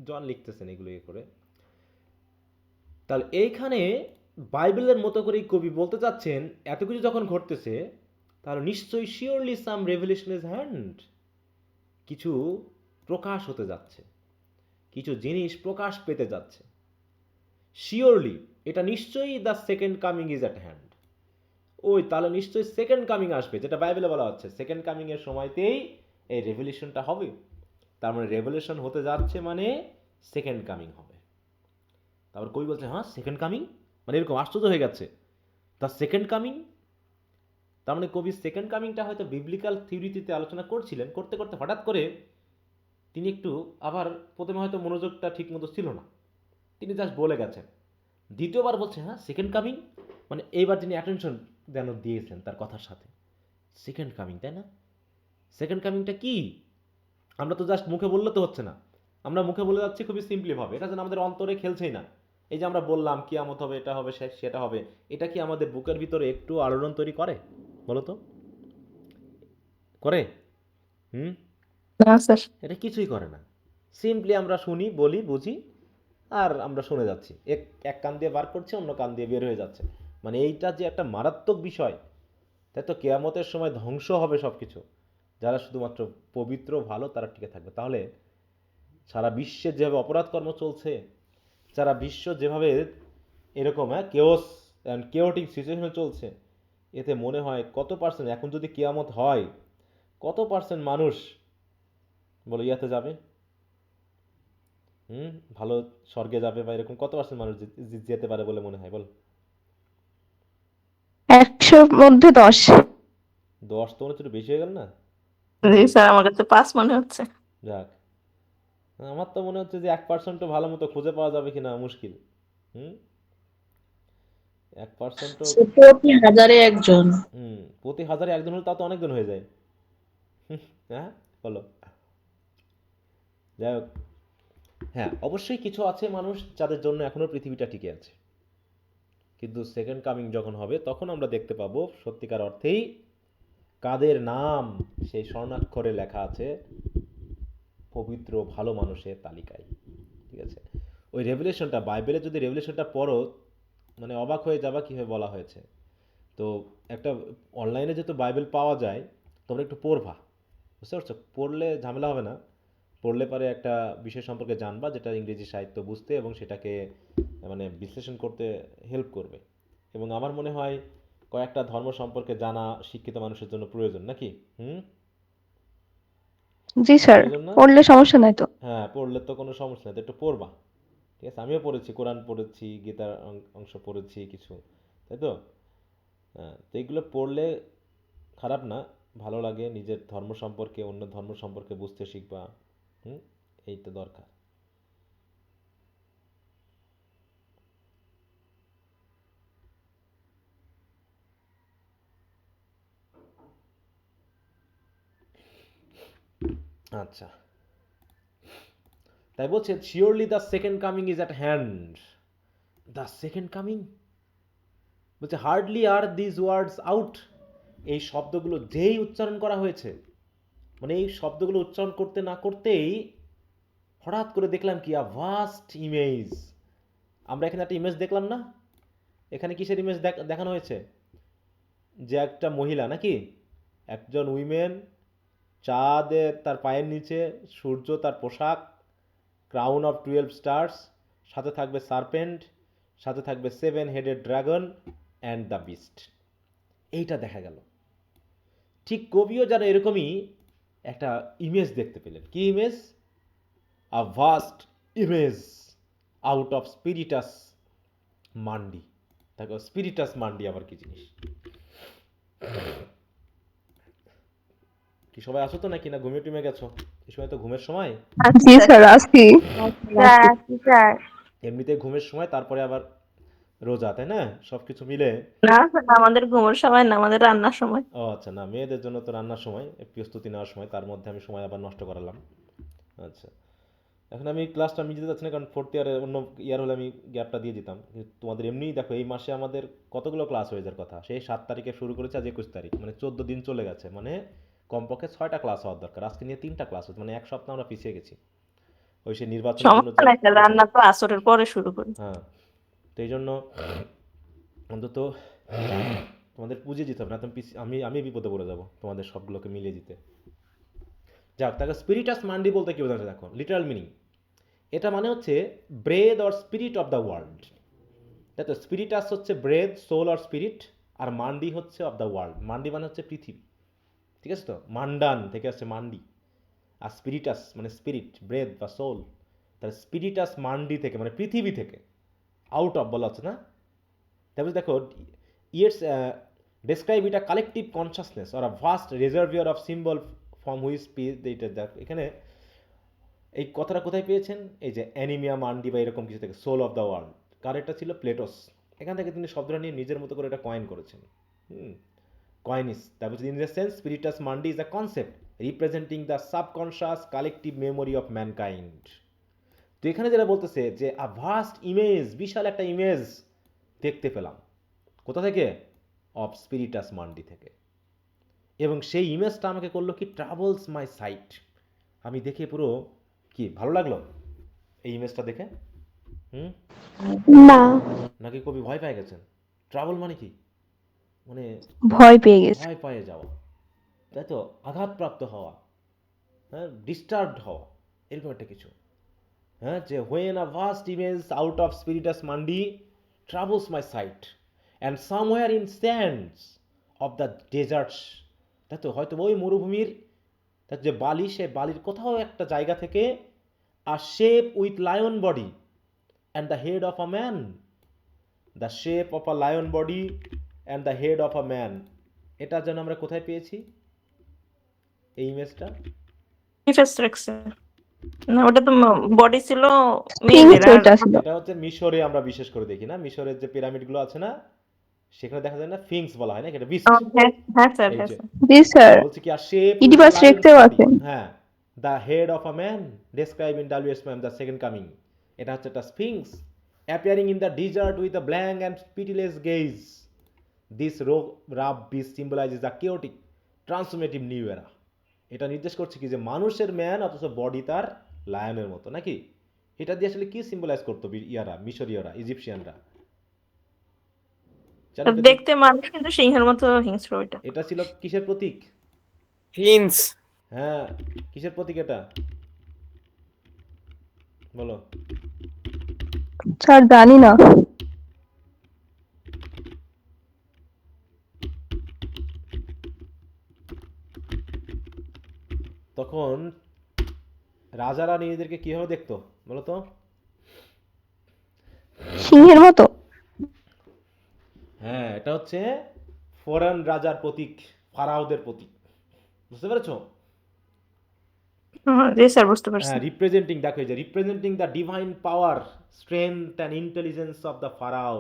জন লিখতেছেন এগুলো ইয়ে করে, তাহলে এইখানে বাইবেলের মতো করে কবি বলতে চাচ্ছেন এত কিছু যখন ঘটতেছে, তাহলে নিশ্চয়ই surely some revelation is hand, কিছু প্রকাশ হতে যাচ্ছে, কিছু জিনিস প্রকাশ পেতে যাচ্ছে। শিওরলি, এটা নিশ্চয়ই the second coming is at hand. ওই তাহলে নিশ্চয়ই সেকেন্ড কামিং আসবে, যেটা বাইবেলে বলা হচ্ছে সেকেন্ড কামিং এর সময়তেই এই রেভেলেশনটা হবে। তার মানে রেভেলেশন হতে যাচ্ছে মানে সেকেন্ড কামিং হবে। তারপর কবি বলছে হ্যাঁ সেকেন্ড কামিং, মানে এরকম আশ্চর্য হয়ে গেছে, দ্য সেকেন্ড কামিং। তার মানে কবি সেকেন্ড কামিংটা হয়তো বিবলিক্যাল থিওরিতে আলোচনা করছিলেন, করতে করতে হঠাৎ করে তিনি একটু আবার, প্রথমে হয়তো মনোযোগটা ঠিক মতো ছিল না, তিনি জাস্ট বলে গেছেন। দ্বিতীয়বার বলছে হ্যাঁ সেকেন্ড কামিং, মানে এইবার তিনি অ্যাটেনশন যেন দিয়েছেন তার কথার সাথে। সেকেন্ড কামিং, তাই না? সেকেন্ড কামিংটা কি? আমরা তো জাস্ট মুখে বললে তো হচ্ছে না, আমরা মুখে বলে যাচ্ছি খুবই সিম্পলি ভাবে, এটা যেন আমাদের অন্তরে খেলছেই না। এই যে আমরা বললাম কিয়ামত হবে, এটা হবে, সেটা হবে, এটা কি আমাদের বুকের ভিতরে একটু আলোড়ন তৈরি করে বলো তো? করে? হুম? না স্যার। এটা কিছুই করে না। সিম্পলি আমরা শুনি, বলি, বুঝি, আর আমরা শুনে যাচ্ছি। এক এক কান দিয়ে বার করছে, অন্য কান দিয়ে বের হয়ে যাচ্ছে। মানে এইটা যে একটা মারাত্মক বিষয়, তাই তো কেয়ামতের সময় ধ্বংস হবে সব কিছু। যারা শুধুমাত্র পবিত্র ভালো তারা টিকে থাকবে। তাহলে সারা বিশ্বে যেভাবে অপরাধ কর্ম চলছে, সারা বিশ্ব যেভাবে এরকম কেওস অ্যান্ড কেওটিক সিচুয়েশনে চলছে, এতে মনে হয় কত পার্সেন্ট, এখন যদি কেয়ামত হয়, কত পার্সেন্ট মানুষ বলো ইয়াতে যাবে, ভালো স্বর্গে যাবে, বা এরকম কত পার্সেন্ট মানুষ যেতে পারে বলে মনে হয় বল? 100-র মধ্যে 10। 10 তো মনে হচ্ছে একটু বেশি হয়ে গেল না? জি স্যার, আমার কাছে 5 মনে হচ্ছে। যাক, আমার তো মনে হচ্ছে যে 1%ও ভালো মতো খুঁজে পাওয়া যাবে কিনা মুশকিল। হুম 1%ও। প্রতি হাজারে একজন। প্রতি হাজারে একজন হলে তা তো অনেকজন হয়ে যায়। হ্যাঁ বলো। যাই হোক, হ্যাঁ অবশ্যই কিছু আছে মানুষ যাদের জন্য এখনো পৃথিবীটা টিকে আছে, কিন্তু সেকেন্ড কামিং যখন হবে তখন আমরা দেখতে পাবো সত্যিকার অর্থেই কাদের নাম সেই স্বর্ণাক্ষরে লেখা আছে পবিত্র ভালো মানুষের তালিকায়। ঠিক আছে, ওই রেভেলেশনটা, বাইবেলে যদি রেভেলেশনটা পড়ো, মানে অবাক হয়ে যাবা কীভাবে বলা হয়েছে। তো একটা অনলাইনে যেহেতু বাইবেল পাওয়া যায়, তোমরা একটু পড়বা, বুঝতে পারছো? পড়লে ঝামেলা হবে না, পড়লে পরে একটা বিষয় সম্পর্কে জানবা যেটা ইংরেজি সাহিত্য বুঝতে এবং সেটাকে মানে বিশ্লেষণ করতে হেল্প করবে। এবং আমার মনে হয় কয়েকটা ধর্ম সম্পর্কে জানা শিক্ষিত মানুষের জন্য প্রয়োজন, নাকি? জি স্যার, প্রয়োজন না? পড়লে সমস্যা নাই তো। হ্যাঁ, পড়লে তো কোনো সমস্যা নেই, তো একটু পড়বা। ঠিক আছে, আমিও পড়েছি, কোরআন পড়েছি, গীতার অংশ পড়েছি কিছু, তাই তো? হ্যাঁ, তো এইগুলো পড়লে খারাপ না, ভালো লাগে, নিজের ধর্ম সম্পর্কে অন্য ধর্ম সম্পর্কে বুঝতে শিখবা। হুম এইটা দরকার। আচ্ছা, তাই বলছে surely the second coming is at hand. The second coming বলছে hardly are this words out. এই শব্দগুলো যেই উচ্চারণ করা হয়েছে, মানে এই শব্দগুলো উচ্চারণ করতে না করতেই হঠাৎ করে দেখলাম কি ভাস্ট ইমেজ। আমরা এখানে একটা ইমেজ দেখলাম না? এখানে কিসের ইমেজ দেখানো হয়েছে? যে একটা মহিলা, নাকি একজন উইমেন, চাঁদের তার পায়ের নিচে, সূর্য তার পোশাক, ক্রাউন অফ 12 স্টার্স, সাথে থাকবে সার্পেন্ট, সাথে থাকবে 7 headed dragon and the beast. এইটা দেখা গেল। ঠিক কবিও যেন এরকমই একটা ইমেজ দেখতে পেলেন। কি image? A vast image out of Spiritus mandi. দেখো স্পিরিটাস মান্ডি আবার কি জিনিস? কি সবাই আছো তো, নাকি না ঘুমিয়ে টুমিয়ে গেছো? এই সময় তো ঘুমের সময়। জি স্যার, আছি। স্যার এমনিতে ঘুমের সময়, তারপরে আবার রোজা, তাই না? সবকিছু মিলে। না স্যার, আমাদের ঘুমের সময় না, আমাদের রান্নার সময়। ও আচ্ছা, না মেয়েদের জন্য তো রান্নার সময়, প্রস্তুতি নেওয়ার সময়, তার মধ্যে আমি সময় আবার নষ্ট করালাম। আচ্ছা, এখন আমি ক্লাসটা আমি যেতে যাচ্ছি না, কারণ ফোর্থ ইয়ারে অন্য ইয়ার হলে আমি গ্যাপটা দিয়ে দিতাম। কিন্তু তোমাদের এমনিই দেখো এই মাসে আমাদের কতগুলো ক্লাস হয়ে যাওয়ার কথা। সেই 7 তারিখে শুরু করেছে, আজ 21 তারিখ, মানে 14 দিন চলে গেছে। মানে কমপক্ষে 6টা ক্লাস হওয়ার দরকার, আজকে নিয়ে 3টা ক্লাস হচ্ছে, মানে এক সপ্তাহ আমরা পিছিয়ে গেছি। ওই সে নির্বাচনের জন্য সমস্যা নাই স্যার, রান্না তো আসরের পরে শুরু করি। হ্যাঁ, তো এই জন্য অন্তত তোমাদের বুঝিয়ে দিতে হবে না, তুমি আমি আমি বিপদে পড়ে যাব তোমাদের সবগুলোকে মিলিয়ে দিতে। যাক, তাকে স্পিরিটাস মান্ডি বলতে কি বোঝাচ্ছে দেখো, লিটারাল মিনিং। এটা মানে হচ্ছে breath or spirit of the world. তাই তো, স্পিরিটাস হচ্ছে ব্রেথ, সোল অর স্পিরিট, আর মান্ডি হচ্ছে অফ দ্য ওয়ার্ল্ড। মান্ডি মানে হচ্ছে পৃথিবী, ঠিক আছে তো? মান্ডান থেকে আসছে মান্ডি, আর স্পিরিটাস মানে স্পিরিট, ব্রেথ বা সোল। তাহলে স্পিরিটাস মান্ডি থেকে মানে পৃথিবী থেকে, আউট অফ বলা হচ্ছে না? তারপরে দেখো Yeats describe it a collective consciousness or a vast reservoir of symbol from which spirit এইটা দেখো এখানে এই কথাটা কোথায় পেয়েছেন? এই যে অ্যানিমিয়া মান্ডি বা এরকম কিছু থেকে, সোল অফ দ্য ওয়ার্ল্ড। কার এটা ছিল? প্লেটোস। এখান থেকে তিনি শব্দটা নিয়ে নিজের মতো করে এটা কয়েন করেছেন। কয়েনিস। তারপর in the sense স্পিরিটাস mandi is a concept representing the subconscious collective memory of mankind. তো এখানে যেটা বলতেছে যে আ ভাস্ট ইমেজ, বিশাল একটা ইমেজ দেখতে পেলাম কোথা থেকে? অফ স্পিরিটাস মান্ডি থেকে। এবং সেই ইমেজটা আমাকে করলো কি, ট্রাভেলস মাই সাইট। আমি দেখে পুরো কি ভালো লাগলো এই ইমেজটা দেখে? হুম, না, নাকি কবি ভয় পেয়ে গেছেন? ট্রাভেল মানে কি, মানে ভয় পেয়ে গেছে। ভয় পেয়ে যাওয়া, তাই তো, আঘাতপ্রাপ্ত হওয়া, হ্যাঁ, ডিস্টার্বড হওয়া, এরকম একটা কিছু। হ্যাঁ, যে when a vast image out of Spiritus Mundi troubles my sight and somewhere in sands of the deserts, তাই তো, হয়তো ওই মরুভূমির তার যে বালি, সে বালির কোথাও একটা জায়গা থেকে a shape with lion body and the head of a man, the shape of a lion body and the head of a man, এটা যেন আমরা কোথায় পেয়েছি এই ইমেজটা? ফেস রাখছে না, ওটা তো বডি ছিল থিংস মেয়েদের। আর ওইটা ছিল। এটা হচ্ছে মিশরে আমরা বিশেষ করে দেখি না, মিশরের যে পিরামিডগুলো আছে না, সেখানে দেখা যায় না ফিংস বলা হয় না, এটা বিস্ট। হ্যাঁ হ্যাঁ স্যার, এই হ্যাঁ যে স্যার। জি স্যার, বলছি কি, আর শেপ উইথ ইডিপাস লায়নস রেখতেও বডি, আছে। হ্যাঁ, the head of a man describe in WS ma'am the second coming, এটা হচ্ছে একটা sphinx appearing in the desert with a blank and pitiless gaze, this rough beast symbolizes the chaotic transformative new era. এটা নির্দেশ করছে কি যে মানুষের ম্যান অথচ বডি তার লায়নের মতো নাকি। এটা দিয়ে আসলে কি সিম্বলাইজ করতো ইয়ারা, মিশরীয়রা, ইজিপশিয়ানরা? জানো এটা দেখতে মানুষ কিন্তু সিংহের মতো হিংস্র ওইটা। এটা ছিল কিসের প্রতীক? ফিন্স। হ্যাঁ, কিসের প্রতীক এটা বলো? স্যার জানি না। তখন রাজারা নিজেদেরকে কিভাবে দেখতো বলো তো? সিংহের মতো। হ্যাঁ, এটা হচ্ছে ফরেন রাজার প্রতীক, ফারাওদের প্রতীক, বুঝতে পেরেছো? জি স্যার, বুঝতে পারছি। হ্যাঁ, রিপ্রেজেন্টিং, দেখো এই যে representing the divine power, strength and intelligence of the pharaoh.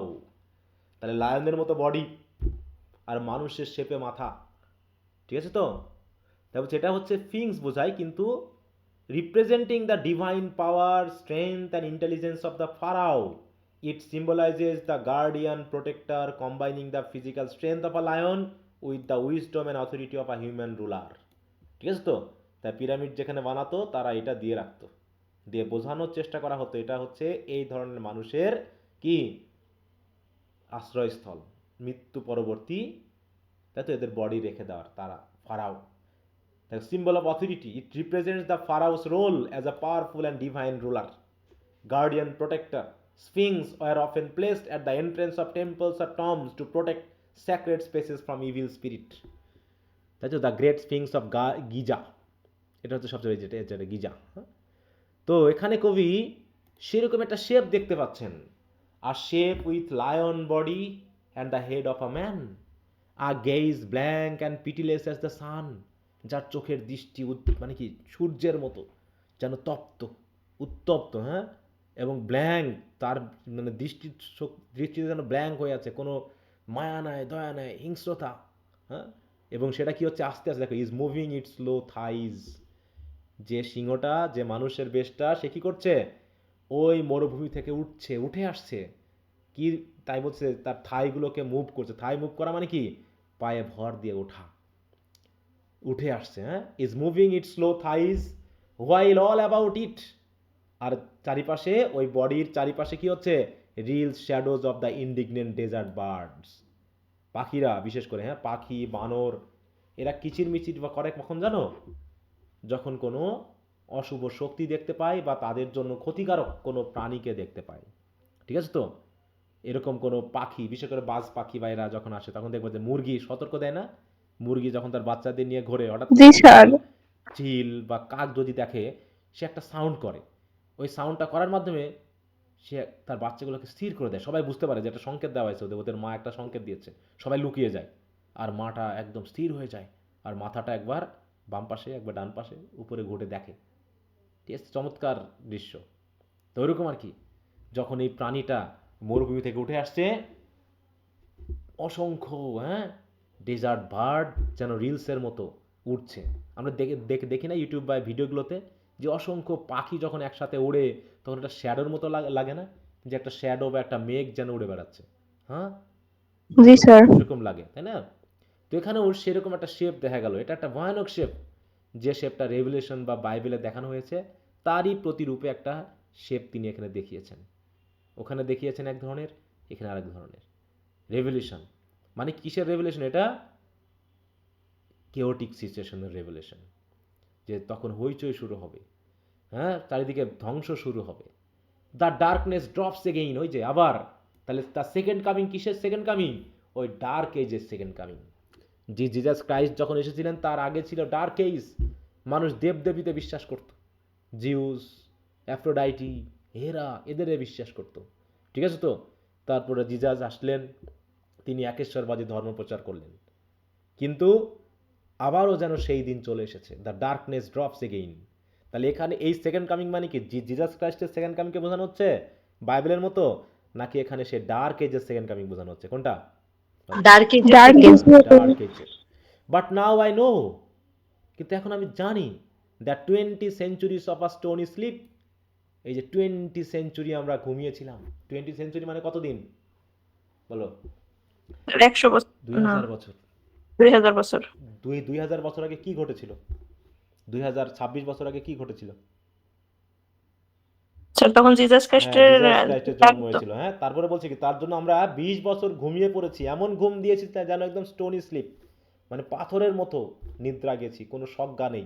তাহলে লায়নের মতো বডি আর মানুষের শেপে মাথা, ঠিক আছে তো? তারপর এটা হচ্ছে ফিংস বোঝায়, কিন্তু representing the divine power, strength and intelligence of the pharaoh, it symbolises the guardian protector combining the physical strength of a lion with the wisdom and authority of a human ruler. ঠিক আছে তো? তাই পিরামিড যেখানে বানাতো তারা এটা দিয়ে রাখতো, দিয়ে বোঝানোর চেষ্টা করা হতো এটা হচ্ছে এই ধরনের মানুষের কি আশ্রয়স্থল, মৃত্যু পরবর্তী, তাই তো, এদের বডি রেখে দেওয়ার, তারা pharaoh. The symbol of authority, it represents the pharaoh's role as a powerful and divine ruler, guardian, protector. Sphinx were often placed at the entrance of temples or tombs to protect sacred spaces from evil spirit. তাই তো, the great Sphinx of Giza, এটা হচ্ছে সবচেয়ে যেটা গিজা। তো এখানে কবি সেরকম একটা শেপ দেখতে পাচ্ছেন, আর shape with lion body and the head of a man, আর gaze blank and pitiless as the sun, যার চোখের দৃষ্টি মানে কি সূর্যের মতো, যেন তপ্ত, উত্তপ্ত, হ্যাঁ, এবং ব্ল্যাঙ্ক, তার মানে দৃষ্টিতে যেন ব্ল্যাঙ্ক হয়ে আছে, কোনো মায়া নাই, দয়া নাই, হিংস্রতা, হ্যাঁ। এবং সেটা কি হচ্ছে, আস্তে আস্তে দেখো, is moving it's slow thighs, যে সিংহটা, যে মানুষের বেশটা, সে কি করছে, ওই মরুভূমি থেকে উঠে আসছে, কি তাই বলছে, তার থাইগুলোকে মুভ করছে। থাই মুভ করা মানে কি, পায়ে ভর দিয়ে ওঠা, উঠে আসছে, হ্যাঁ। Is moving it slow thighs while all about it, আর চারিপাশে, ওই বডির চারিপাশে কি হচ্ছে, reels shadows of the indignant desert birds, পাখিরা বিশেষ করে, হ্যাঁ, পাখি, বানর, এরা কিচিরমিচির বা করে কখন জানো, যখন কোনো অশুভ শক্তি দেখতে পায় বা তাদের জন্য ক্ষতিকারক কোনো প্রাণীকে দেখতে পায়, ঠিক আছে তো? এরকম কোনো পাখি, বিশেষ করে বাজ পাখি বা এরা যখন আসে, তখন দেখবো যে মুরগি সতর্ক দেয় না, মুরগি যখন তার বাচ্চাদের নিয়ে ঘোরে, হঠাৎ জি স্যার। চিল বা কাক যদি দেখে, সে একটা সাউন্ড করে, ওই সাউন্ডটা করার মাধ্যমে সে তার বাচ্চাগুলোকে স্থির করে দেয়, সবাই বুঝতে পারে যে একটা সংকেত দেওয়া হয়েছে, ওদের মা একটা সংকেত দিয়েছে, সবাই লুকিয়ে যায়, আর মাটা একদম স্থির হয়ে যায়, আর মাথাটা একবার বাম পাশে একবার ডান পাশে উপরে ঘুরে দেখে, ঠিক আছে? চমৎকার দৃশ্য। তো ওইরকম আর কি, যখন এই প্রাণীটা মরুভূমি থেকে উঠে আসছে, অসংখ্য, হ্যাঁ, ডেজার্ট বার্ড যেন রিলসের মতো উঠছে, আমরা দেখি না ইউটিউব বা ভিডিওগুলোতে, যে অসংখ্য পাখি যখন একসাথে ওড়ে তখন একটা শ্যাডোর মতো লাগে না, যে একটা শ্যাডো বা একটা মেঘ যেন উড়ে বেড়াচ্ছে, হ্যাঁ জি স্যার। এরকম লাগে তাই না? তো এখানেও সেরকম একটা শেপ দেখা গেল, এটা একটা ভয়ানক শেপ, যে শেপটা রেভেলেশন বা বাইবেলে দেখানো হয়েছে তারই প্রতিরূপে একটা শেপ তিনি এখানে দেখিয়েছেন। ওখানে দেখিয়েছেন এক ধরনের, এখানে আরেক ধরনের। রেভেলেশন মানে কিসের রেভেলেশন? এটা কেওটিক সিচুয়েশনের রেভেলেশন, যে তখন হইচই শুরু হবে, হ্যাঁ, চারিদিকে ধ্বংস শুরু হবে। দ্য ডার্কনেস ড্রপস এগেইন, ওই যে আবার, তাহলে তার সেকেন্ড কামিং কিসের সেকেন্ড কামিং? ওই ডার্ক এজের সেকেন্ড কামিং। যে জিজাস ক্রাইস্ট যখন এসেছিলেন তার আগে ছিল ডার্ক এজ, মানুষ দেবদেবীতে বিশ্বাস করত, জিউস, অ্যাফ্রোডাইটি, হেরা, এদের বিশ্বাস করত, ঠিক আছে তো? তারপরে জিজাস আসলেন, তিনি একেশ্বরবাদী ধর্ম প্রচার করলেন, কিন্তু আবারও যেন সেই দিন চলে এসেছে, দ্য ডার্কনেস ড্রপস এগেইন। তাহলে এখানে এই সেকেন্ড কামিং মানে কি জিজাস ক্রাইস্টের সেকেন্ড কামিংকে বোঝানো হচ্ছে বাইবেলের মতো, নাকি এখানে সে ডার্ক এজের সেকেন্ড কামিং বোঝানো হচ্ছে? কোনটা? Dark dark age. ডার্ক এজের। বাট নাও আই নো, কিন্তু এখন আমি জানি, the 20 centuries of a stony sleep, এই যে 20 সেঞ্চুরি আমরা ঘুমিয়েছিলাম। 20 সেঞ্চুরি মানে কতদিন বলো? 100 বছর না 2000 বছর। 2000 বছর। 2000 বছর আগে কি ঘটেছিল? 2026 বছর আগে কি ঘটেছিল? স্যার তখন জিজাস হ্যাঁ, ক্রাইস্টের জিসাস ক্রাইস্টের জন্ম হয়েছিল, হ্যাঁ। তারপরে বলছে কি, তার জন্য আমরা 20 বছর ঘুমিয়ে পড়েছি, এমন ঘুম দিয়েছি তা যেন একদম স্টোনি স্লিপ, মানে পাথরের মতো নিদ্রা গেছি, কোনো সজ্ঞা নেই।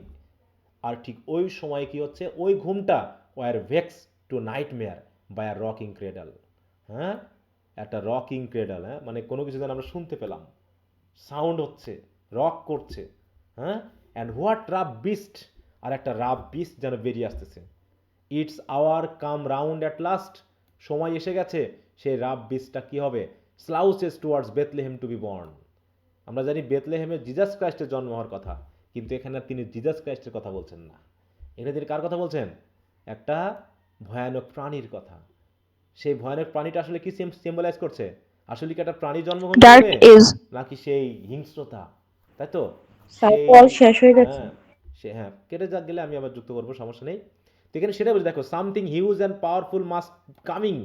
আর ঠিক ওই সময় কি হচ্ছে, ওই ঘুমটা were vexed to nightmare by a rocking cradle, হ্যাঁ, একটা রকিং ক্রেডাল, হ্যাঁ, মানে কোনো কিছু যেন আমরা শুনতে পেলাম, সাউন্ড হচ্ছে, রক করছে, হ্যাঁ। অ্যান্ড হোয়াট রাফ বিস্ট, আর একটা রাফ বিস্ট যেন বেরিয়ে আসতেছে। Its hour come round at last, সময় এসে গেছে, সেই রাফ বিস্টটা কি হবে? Slouches towards Bethlehem to be born. আমরা জানি বেথলেহেমে জিজাস ক্রাইস্টের জন্ম হওয়ার কথা, কিন্তু এখানে তিনি জিজাস ক্রাইস্টের কথা বলছেন না, এখানে তিনি কার কথা বলছেন? একটা ভয়ানক প্রাণীর কথা। সেই ভয়ানক প্রাণীটা আসলে কি সিম্বলাইজ করছে? আসলে কি একটা প্রাণী জন্মগ্রহণ ডার্ক করবে, এজ। নাকি সেই হিংস্রতা, তাই তো? স্যার সেই কল শেষ হয়ে যাচ্ছে। হ্যাঁ, সে হ্যাঁ কেটে যাক গেলে আমি আবার যুক্ত করবো, সমস্যা নেই। তো এখানে সেটা বলছে, দেখো, something huge and powerful must coming,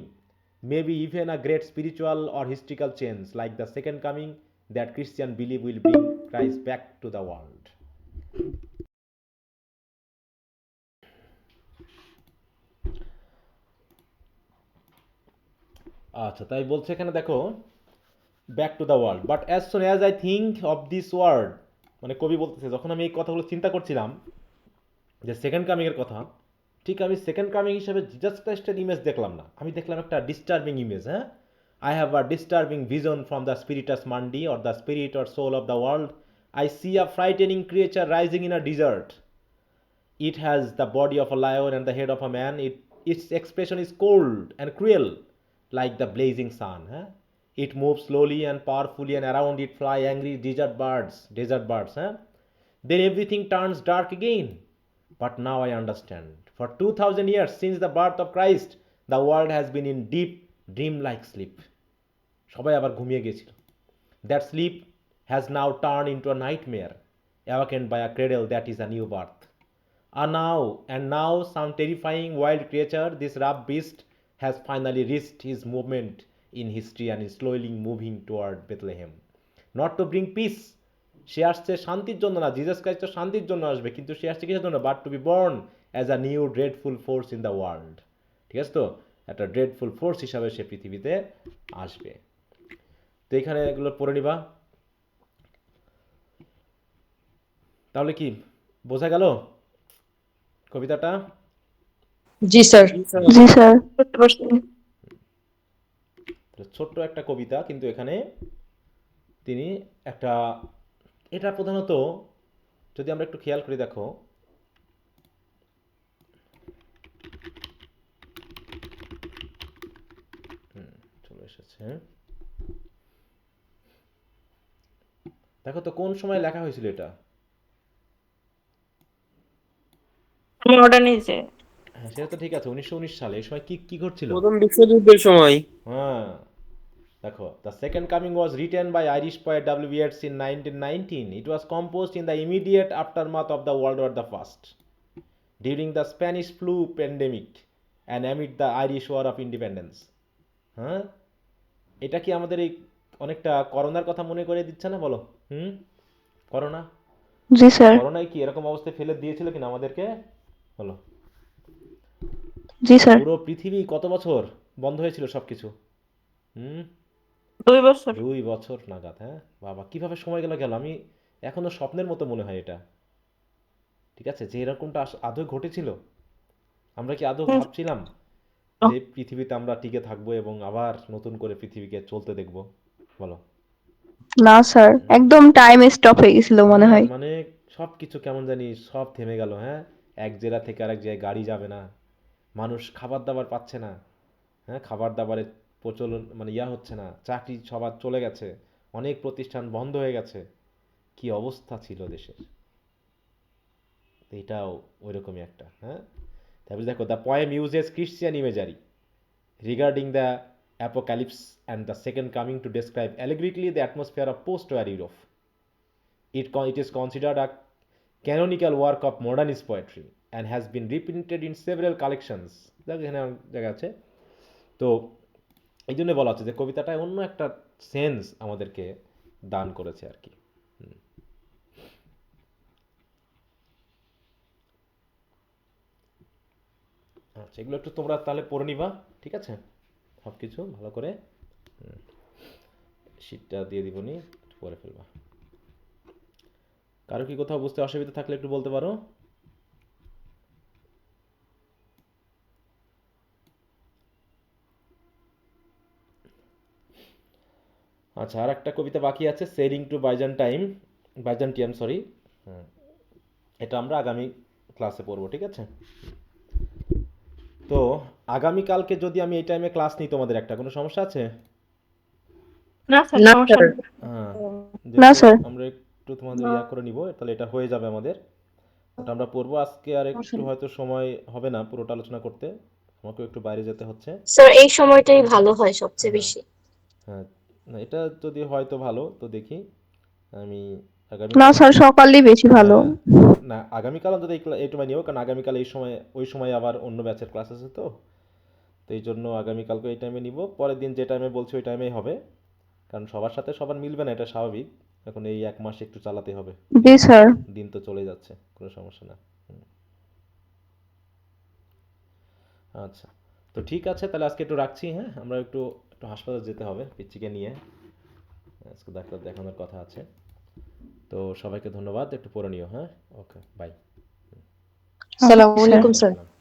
maybe even a great spiritual or historical change like the second coming that Christian believe will bring Christ back to the world. আচ্ছা, তাই বলছে এখানে, দেখো, back to the world, but as soon as I think of this word, মানে কবি বলতেছে, যখন আমি এই কথাগুলো চিন্তা করছিলাম যে সেকেন্ড কামিং এর কথা, ঠিক আমি সেকেন্ড কামিং হিসেবে জিজাস ক্রাইস্টের ইমেজ দেখলাম না, আমি দেখলাম একটা ডিস্টার্বিং ইমেজ, হ্যাঁ। I have a disturbing vision from the Spiritus Mundi or the spirit or soul of the world. I see a frightening creature rising in a desert. It has the body of a lion and the head of a man. Its expression is cold and cruel, like the blazing sun. Huh? It moves slowly and powerfully, and around it fly angry desert birds. Huh? Then everything turns dark again. But now I understand. For 2000 years since the birth of Christ, the world has been in deep, dream-like sleep. সবাই আবার ঘুমিয়ে গেছিল। That sleep has now turned into a nightmare, awakened by a cradle that is a new birth. And now some terrifying wild creature, this rough beast, has finally reached his movement in history and is slowly moving toward Bethlehem. Not to bring peace. সে আসছে শান্তির জন্য না, জিসাস ক্রাইস্ট তো শান্তির জন্য আসবে, কিন্তু সে আসছে কিসের জন্য? But to be born as a new dreadful force in the world. ঠিক আছে তো? একটা ড্রেডফুল ফোর্স হিসাবে সে পৃথিবীতে আসবে। তো এখানে এগুলো পড়ে নিবা। তাহলে কি বোঝা গেল কবিতাটা? জি স্যার। জি স্যার। করতে পারছি। ছোট্ট একটা কবিতা, কিন্তু এখানে তিনি একটা, এটা প্রধানত যদি আমরা একটু খেয়াল করি, দেখো, চলে এসেছে, দেখো তো কোন সময় লেখা হয়েছিল এটা? আমি ওটা নিয়েছি। হ্যাঁ, সেটা তো ঠিক আছে, 1919 সালে। এই সময় কি কি ঘটছিল? প্রথম বিশ্বযুদ্ধের সময়। হ্যাঁ, দেখো, the second coming was written by Irish poet W Yeats in 1919. It was composed in the immediate aftermath of the World War the First. During the Spanish flu pandemic and amid the Irish war of independence. হ্যাঁ, এটা কি আমাদের এই অনেকটা করোনার কথা মনে করে দিচ্ছে না বলো? করোনা, জি স্যার। করোনায় কি এরকম অবস্থায় ফেলে দিয়েছিল কিনা আমাদেরকে বলো? জি স্যার। পুরো পৃথিবী কত বছর বন্ধ হয়েছিল সবকিছু? হুম 2 বছর। 2 বছর নাগাদ। হ্যাঁ বাবা, কিভাবে সময় গেল গেল, আমি এখনো স্বপ্নের মতো মনে হয় এটা। ঠিক আছে, যে এরকমটা আদৌ ঘটেছিল? আমরা কি আদৌ হুম। ভাবছিলাম যে পৃথিবীতে আমরা টিকে থাকবো এবং আবার নতুন করে পৃথিবীকে চলতে দেখবো? বলো। না স্যার, একদম টাইম স্টপ হয়ে গেছিল মনে হ্যাঁ, হয়। মানে সবকিছু কেমন জানি সব থেমে গেল। হ্যাঁ, এক জেলা থেকে আরেক জায়গায় গাড়ি যাবে না, মানুষ খাবার দাবার পাচ্ছে না। হ্যাঁ, খাবার দাবারের প্রচলন মানে হচ্ছে না, চাকরি সবার চলে গেছে, অনেক প্রতিষ্ঠান বন্ধ হয়ে গেছে। কি অবস্থা ছিল দেশের! তো এটাও ওইরকমই একটা। হ্যাঁ, তারপরে দেখো, the poem uses Christian imagery regarding the apocalypse and the second coming to describe allegorically the atmosphere of post-war Europe. It is considered a canonical work of modernist poetry and has been reprinted in several collections. দেখো এখানে অনেক জায়গা আছে। তো এই জন্য বলা হচ্ছে যে কবিতাটা অন্য একটা সেন্স আমাদেরকে দান করেছে আর কি। আচ্ছা, এগুলো একটু তোমরা তাহলে পড়ে নিবা, ঠিক আছে? সব কিছু ভালো করে শীটটা দিয়ে দিবনি, একটু পরে ফেলবা। কারো কি কোথাও বুঝতে অসুবিধা থাকলে একটু বলতে পারো। আচ্ছা, আর একটা কবিতা বাকি আছে, সেলিং টু বাইজান্টিয়াম, সরি। এটা আমরা আগামী ক্লাসে পড়বো, ঠিক আছে? তো আগামীকালকে যদি আমি এই টাইমে ক্লাস নিই, তোমাদের একটা কোনো সমস্যা আছে? না স্যার, না সমস্যা স্যার। নেই। হ্যাঁ, না যেহেতু স্যার। আমরা একটু তোমাদের না। করে নিব, তাহলে এটা হয়ে যাবে আমাদের। ওটা আমরা পড়বো আজকে, আর একটু হয়তো সময় হবে না পুরোটা আলোচনা করতে, আমাকেও একটু বাইরে যেতে হচ্ছে। স্যার এই সময়টাই ভালো হয় সবচেয়ে হ্যাঁ, বেশি। হ্যাঁ, না এটা যদি হয়তো ভালো, তো দেখি আমি না আগামীকাল। স্যার, সকালেই বেশি ভালো। হ্যাঁ, না আগামীকাল অন্তত এই সময় নিও, কারণ আগামীকাল এই সময় ওই সময় আবার অন্য ব্যাচের ক্লাস আছে, তো তো এই জন্য আগামীকালকে এই টাইমে নিব। পরের দিন যে টাইমে বলছি ওই টাইমেই হবে, কারণ সবার সাথে সবার মিলবে না, এটা স্বাভাবিক। এখন এই 1 মাস একটু চালাতে হবে, জি স্যার। দিন তো চলে যাচ্ছে, কোনো সমস্যা না। আচ্ছা, তো ঠিক আছে, তাহলে আজকে একটু রাখছি। হ্যাঁ, আমরা একটু একটু হাসপাতাল যেতে হবে পিচ্চিকে নিয়ে, আজকে ডাক্তার দেখানোর কথা আছে। তো সবাইকে ধন্যবাদ, একটু পড়ে নিও। হ্যাঁ, ওকে, বাই। আসসালামু আলাইকুম স্যার। আসসালাম।